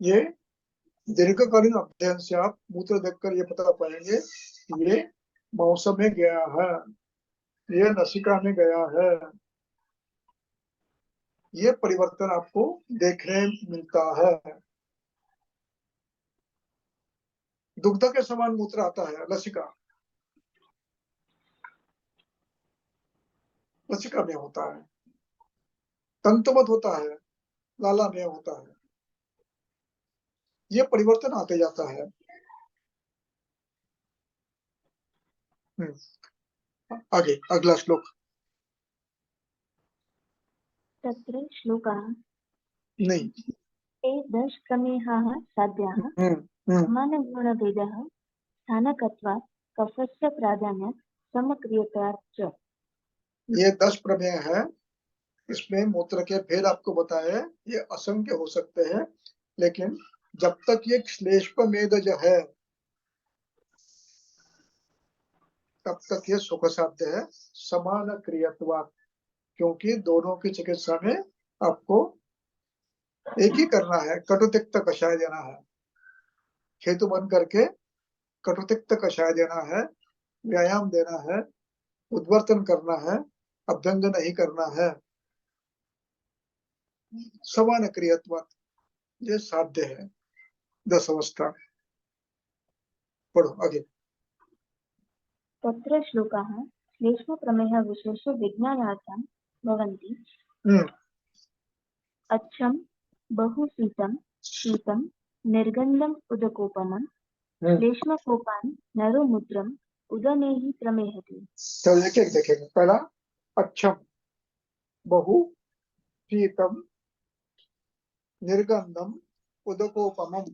ये दीर्घकालीन अध्ययन से आप मूत्र देखकर ये पता पाएंगे कि ये मौसम में गया है, ये नसिका में गया है, ये परिवर्तन आपको देखने मिलता है। दुग्ध के समान मूत्र आता है, लसिका, लसिका में होता है। तंतुमत होता है, लाला में होता है। ये परिवर्तन आते जाता है। आगे अगला श्लोक। तत्र श्लोकाः नहीं। ते दशप्रमेहाः साध्याः समानगुणभेदः स्थानकत्वात् कफस्य प्राधान्यात् समक्रियतात् च। ये 10 प्रमेय है, इसमें मूत्र के भेद आपको बताए, ये असंख्य हो सकते हैं, लेकिन जब तक ये श्लेष्ममेध है तब तक ये सुख साध्य है। समान क्रियत्वात्, क्योंकि दोनों की चिकित्सा में आपको एक ही करना है, कटुतिक्त कषाय देना है। हेतु बन करके कटुतिक्त कषाय देना है, व्यायाम देना है, उद्वर्तन करना है, अभ्यंग नहीं करना है। समान क्रियत्वात्, ये साध्य है 10 अवस्था। पढ़ो आगे। तत्र श्लोकाः श्लेष्मप्रमेह विशेष विज्ञानार्थं भवन्ति। अच्छं बहु शीतं शीतं निर्गन्धम् उदकोपमं श्लेष्मकोपान् नरो मूत्रम् उदनेहि प्रमेहति। तो एक एक देखेंगे। पहला अच्छम बहु शीतम निर्गंधम उदकोपमम,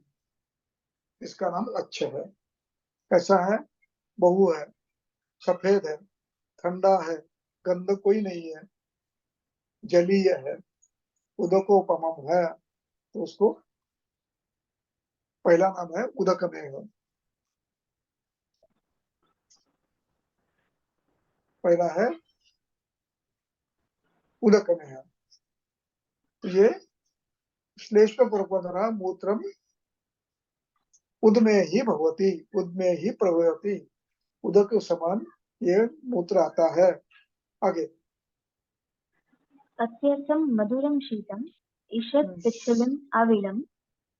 इसका नाम अच्छा है। कैसा है? बहु है, सफेद है, ठंडा है, गंध कोई नहीं है, जलीय है, उदकोपमम है, तो उसको पहला नाम है उदकमेह। पहला है उदकमेह। ये श्लेष्म पूर्वकरा मूत्रम उद में ही भगवती, उद में ही प्रवहती, उदक के समान ये मूत्र आता है। आगे अत्यर्थं मधुरं शीतम् ईषत् पिच्छलम् आविलं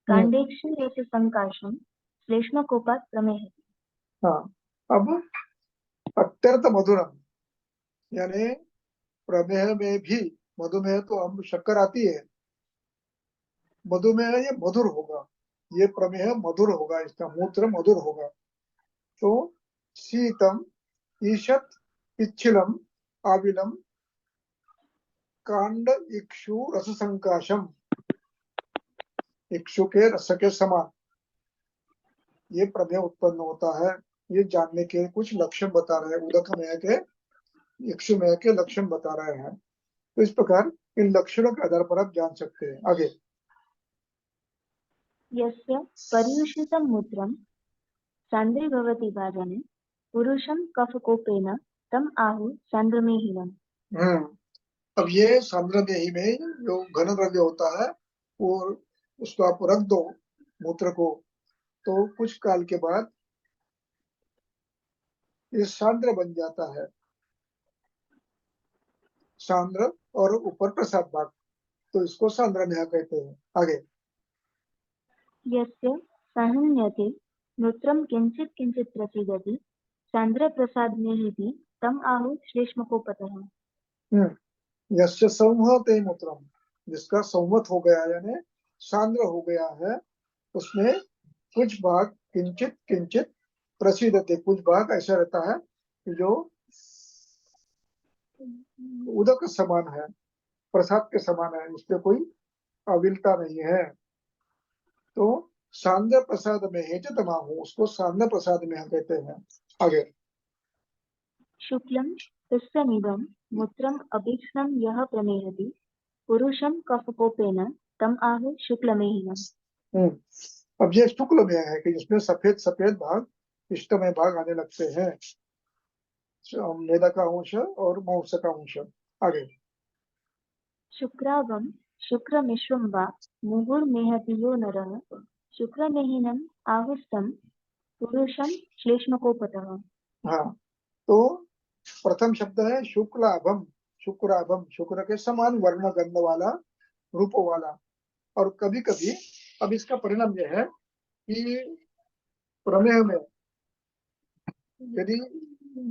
काण्डेक्षु संकाशं श्लेष्मकोपात् प्रमेहति। हाँ, अब अत्यंत मधुरम, यानी प्रमेह में भी, मधुमेह तो हम शक्कर आती है, मधुमेह ये मधुर होगा, ये प्रमेह मधुर होगा, इसका मूत्र मधुर होगा। तो शीतम ईषत पिच्छलम आविलम कांड इक्षु रस संकाशम, इक्षु के रस के समान ये प्रमेह उत्पन्न होता है। ये जानने के कुछ लक्षण बता रहे हैं, उदकमेह के इक्षुमेह के लक्षण बता रहे हैं। तो इस प्रकार इन लक्षणों के आधार पर आप जान सकते हैं। आगे यस्य पर्युषितं मूत्रं सांद्रे भवति वाजने पुरुषं कफकोपेन तम आहुः सांद्रमेहिनम्। अब ये सांद्रमेही में जो घन द्रव्य होता है वो, उसको आप रख दो मूत्र को, तो कुछ काल के बाद ये सांद्र बन जाता है। सांद्र और ऊपर प्रसाद भाग, तो इसको सांद्रमेह कहते हैं। आगे यस्य साहन्यते मूत्रं किंचित किंचित प्रसीदति सांद्रप्रसादमेहिति तम आहुः श्लेष्मकोपतः। यस्य संहते मूत्रम, जिसका संवत हो गया यानी सांद्र हो गया है, उसमें कुछ भाग किंचित किंचित प्रसीदते, कुछ भाग ऐसा रहता है जो उदक समान है, प्रसाद के समान है, उसमें कोई अविलता नहीं है। तो सांद्र प्रसाद में है जो तमाहू, उसको सांद्र प्रसाद में हम कहते हैं। आगे शुक्लं पिष्टमिदं मूत्रम् अभीक्ष्णं यः प्रमेहति पुरुषं कफकोपेन तम आहुः शुक्लमेहिनम्। अब ये शुक्ल में है कि जिसमें सफेद सफेद भाग, इष्टमय भाग आने लगते हैं, मेदा का अंश और मांस का अंश। आगे शुक्रावं शुक्रमिश्रं वा मुहुर्मेहति यो नरः शुक्रमेहिनम् आहुस्तं पुरुषं श्लेष्मकोपतः। हाँ, तो प्रथम शब्द है शुक्लाभम, शुक्राभम, शुक्र के समान वर्ण गंध वाला, रूप वाला। और कभी कभी अब इसका परिणाम यह है कि प्रमेह में यदि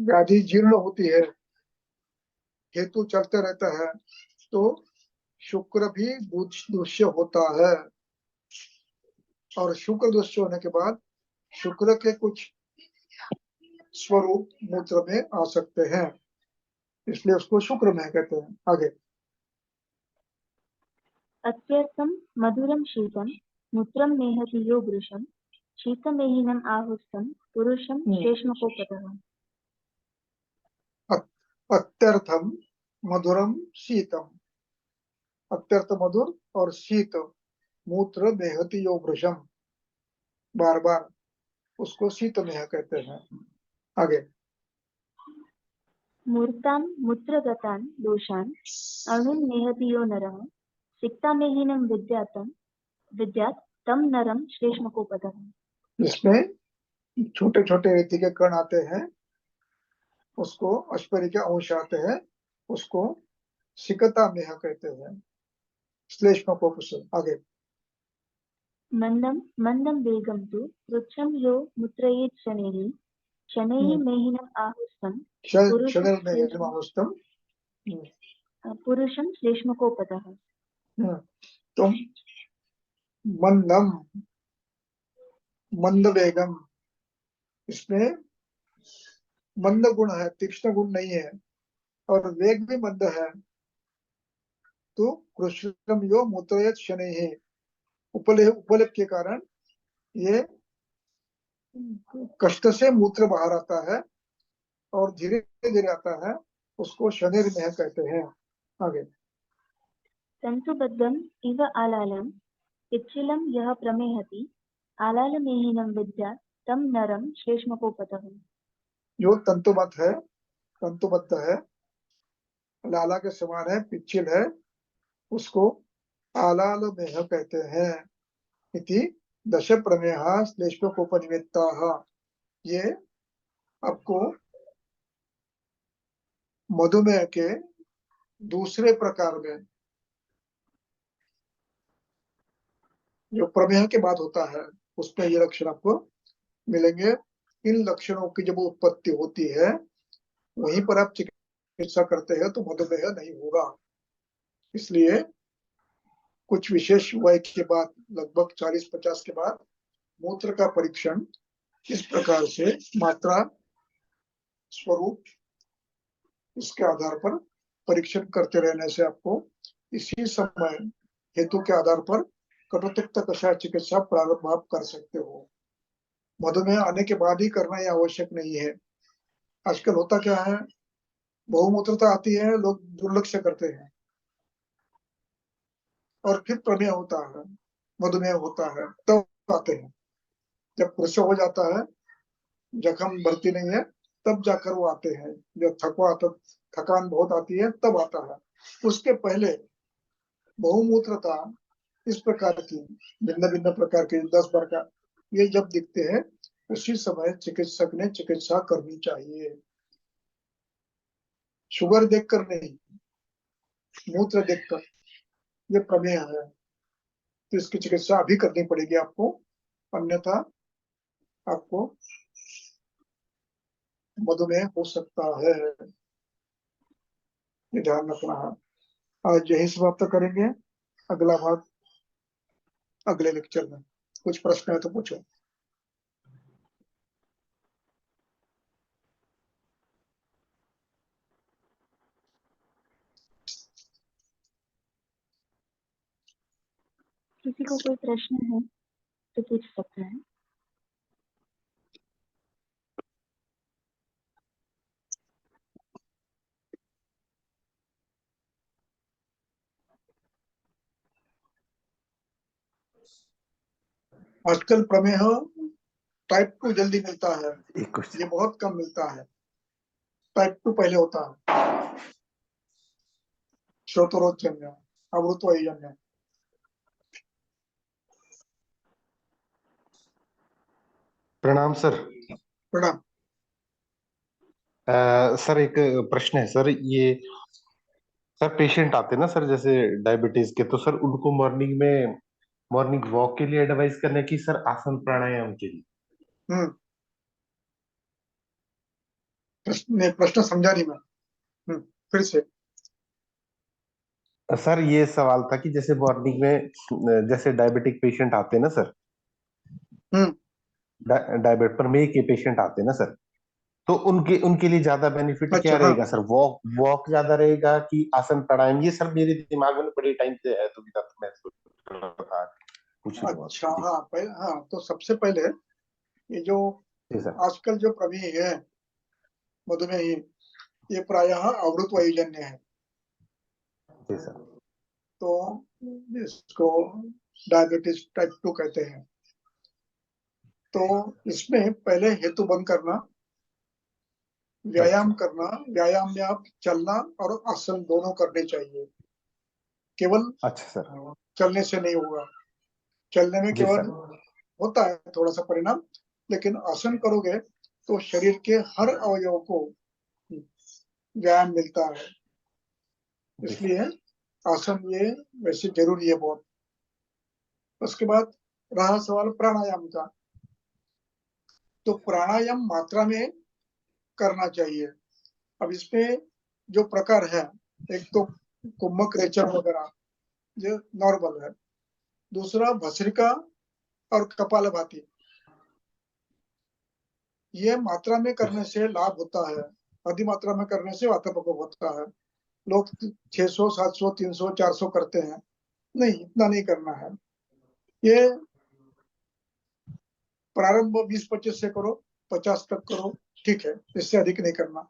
व्याधि जीर्ण होती है, हेतु चलते रहता है, तो शुक्र भी दुष्य होता है, और शुक्र दुष्य होने के बाद शुक्र के कुछ स्वरूप मूत्र में आ सकते हैं, इसलिए उसको शुक्र में कहते हैं। आगे अत्यर्थं मधुरं शीतं मूत्रं मेहति यो वृषं शीतमेहिनम् आहुस्तं पुरुषं श्लेष्मकोपतः। अत्यर्थम मधुरम शीतम, अत्यर्थ मधुर और शीत मूत्र मेहति यो वृषम, बार बार उसको शीत मेह कहते हैं। आगे मूर्तां मूत्रगतान् दोषान् अणुन्नेहति यो नरः सिक्तामेहिनं विद्यात् तं नरं श्लेष्मकोपतः। इसमें छोटे छोटे रेती के कण आते हैं, उसको अश्परी के अंश आते हैं, उसको सिकता मेह कहते हैं, श्लेष्म कोप से। आगे मंदं मंदं वेगं तु रुच्छं यो मुत्रयेत् शनैः शनैः मेहिनम् आहुस्तं शनैर्मेहिनमाहुस्तं पुरुषं श्लेष्मकोपतः। तो मंदम मंद वेगम, इसमें मंद गुण है, तीक्ष्ण गुण नहीं है, और वेग भी मंद है। तो कृष्णम यो मूत्रयत शनैः, उपलेप के कारण ये कष्ट से मूत्र बाहर आता है और धीरे धीरे आता है, उसको शनैर्मेह कहते हैं। आगे तन्तुबद्धम् इव आलालं पिच्छिलं यः प्रमेहति आलालमेहिनं विद्यात् तं नरं श्लेष्मकोपतः। जो तंतुबद्ध है, लाला के समान है, पिच्छिल है, उसको आलाल मेह कहते हैं। इति दश प्रमेह श्लेष्मकोपनिमित्ताः, ये आपको मधुमेह के दूसरे प्रकार में, जो प्रमेह के बाद होता है, उसमें ये लक्षण आपको मिलेंगे। इन लक्षणों की जब उत्पत्ति होती है, वहीं पर आप चिकित्सा करते हैं तो मधुमेह नहीं होगा। इसलिए कुछ विशेष वय के बाद, लगभग 40-50 के बाद, मूत्र का परीक्षण इस प्रकार से मात्रा, स्वरूप, इसके आधार पर परीक्षण करते रहने से आपको इसी समय हेतु के आधार पर कटुतिक्त कषाय चिकित्सा प्रारंभ आप कर सकते हो। मधुमेह आने के बाद ही करना यह आवश्यक नहीं है। आजकल होता क्या है, बहुमूत्रता आती है, लोग दुर्लक्ष्य करते हैं, और फिर प्रमेह होता है, मधुमेह होता है, तब आते हैं। जब प्रसव हो जाता है, जख्म भरती नहीं है, तब जाकर वो आते हैं। जब थकान बहुत आती है, तब आता है। उसके पहले बहुमूत्रता इस प्रकार की, भिन्न भिन्न प्रकार के 10 बार का, ये जब दिखते हैं, उसी समय चिकित्सक ने चिकित्सा करनी चाहिए। शुगर देखकर नहीं, मूत्र देखकर। ये प्रमेह है, तो इसकी चिकित्सा अभी करनी पड़ेगी आपको, अन्यथा आपको मधुमेह हो सकता है। ये ध्यान रखना है। आज यही समाप्त करेंगे, अगला भाग अगले लेक्चर में। कुछ प्रश्न है तो पूछो। किसी को कोई प्रश्न है तो पूछ सकता है। आजकल प्रमेह टाइप 2 जल्दी मिलता है, एक क्वेश्चन ये बहुत कम मिलता है। टाइप 2 पहले होता है, श्रोतरोजन्य, अमृतवायुजन्य। प्रणाम सर। प्रणाम। सर एक प्रश्न है सर, ये सर पेशेंट आते हैं ना सर, जैसे डायबिटीज के, तो सर उनको मॉर्निंग वॉक के लिए एडवाइस करने की सर, आसन प्राणायाम के लिए। हम्म प्रश्न समझा नहीं मैं। फिर से। सर ये सवाल था कि जैसे मॉर्निंग में जैसे डायबिटिक पेशेंट आते हैं ना सर, हम्म डायबिट प्रमेह के पेशेंट आते हैं ना सर, तो उनके उनके लिए ज्यादा बेनिफिट क्या अच्छा, हाँ। रहेगा सर? वॉक वॉक ज्यादा रहेगा कि आसन प्राणायाम? ये सर मेरे दिमाग में बड़े टाइम से है, तो मैं सोच रहा था पूछ लूँ अच्छा, आपसे। जी हाँ, हाँ, तो सबसे पहले ये जो जी सर। आजकल जो प्रमेह है, मधुमेह, ये प्रायः अवृत वायुजन्य है। जी सर। तो इसको डायबिटीज टाइप 2 कहते हैं। तो इसमें पहले हेतु बंद करना, व्यायाम अच्छा करना। व्यायाम में आप चलना और आसन दोनों करने चाहिए। केवल अच्छा सर। चलने से नहीं होगा। चलने में जी केवल सर। होता है थोड़ा सा परिणाम, लेकिन आसन करोगे तो शरीर के हर अवयव को व्यायाम मिलता है। जी सर। इसलिए आसन ये वैसे जरूरी है बहुत। उसके बाद रहा सवाल प्राणायाम का। तो प्राणायाम मात्रा में करना चाहिए। अब इसमें जो प्रकार है, एक तो कुम्भक रेचन वगैरह जो नॉर्मल है, दूसरा भस्त्रिका और कपालभाति, ये मात्रा में करने से लाभ होता है, अधिक मात्रा में करने से वात प्रकोप होता है। लोग 600, 700, 300, 400 करते हैं, नहीं, इतना नहीं करना है। ये प्रारंभ 20-25 से करो, 50 तक करो, ठीक है, इससे अधिक नहीं करना,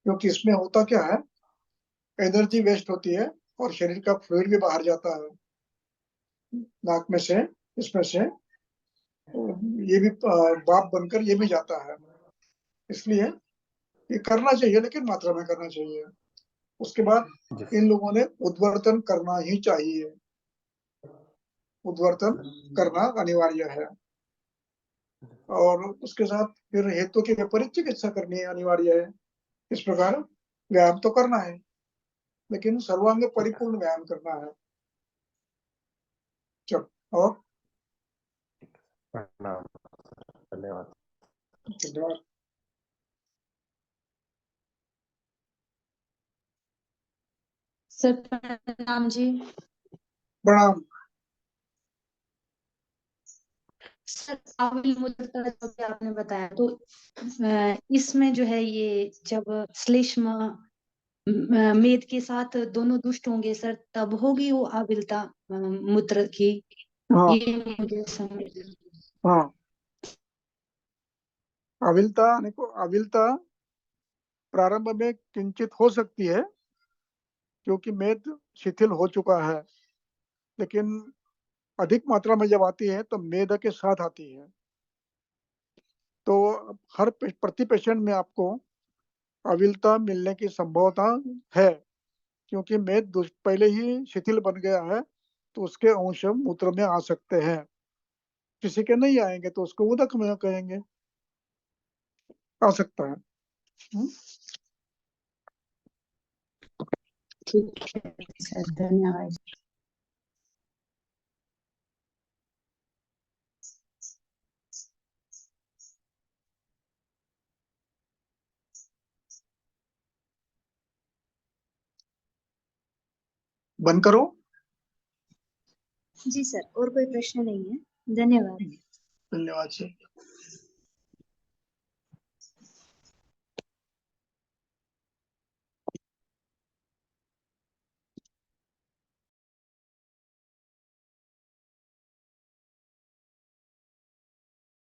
क्योंकि इसमें होता क्या है, एनर्जी वेस्ट होती है और शरीर का फ्लूइड भी बाहर जाता है नाक में से, इसमें से ये भी भाप बनकर ये भी जाता है। इसलिए ये करना चाहिए, लेकिन मात्रा में करना चाहिए। उसके बाद जी इन लोगों ने उद्वर्तन करना ही चाहिए, उद्वर्तन करना अनिवार्य है। और उसके साथ फिर हेतु की विपरीत चिकित्सा करनी अनिवार्य है। इस प्रकार व्यायाम तो करना है, लेकिन सर्वांग परिपूर्ण व्यायाम करना है। चल, और प्रणाम, धन्यवाद। धन्यवाद। सर प्रणाम जी। प्रणाम। सर आविल मूत्र का जो भी आपने बताया, तो इसमें जो है ये जब श्लेष्म मेद के साथ दोनों दुष्ट होंगे सर, तब होगी वो आविलता मूत्र की, हाँ ये मुझे समझ। हाँ, अविलता अविलता प्रारंभ में किंचित हो सकती है, क्योंकि मेद शिथिल हो चुका है, लेकिन अधिक मात्रा में जब आती है तो मेद के साथ आती है। तो हर प्रति पेशेंट में आपको अविलता मिलने की संभावना है, क्योंकि मेद पहले ही शिथिल बन गया है, तो उसके अंश मूत्र में आ सकते हैं। किसी के नहीं आएंगे तो उसको उदक में कहेंगे, आ सकता है। ठीक है सर, धन्यवाद। बंद करो। जी सर, और कोई प्रश्न नहीं है, धन्यवाद। धन्यवाद सर।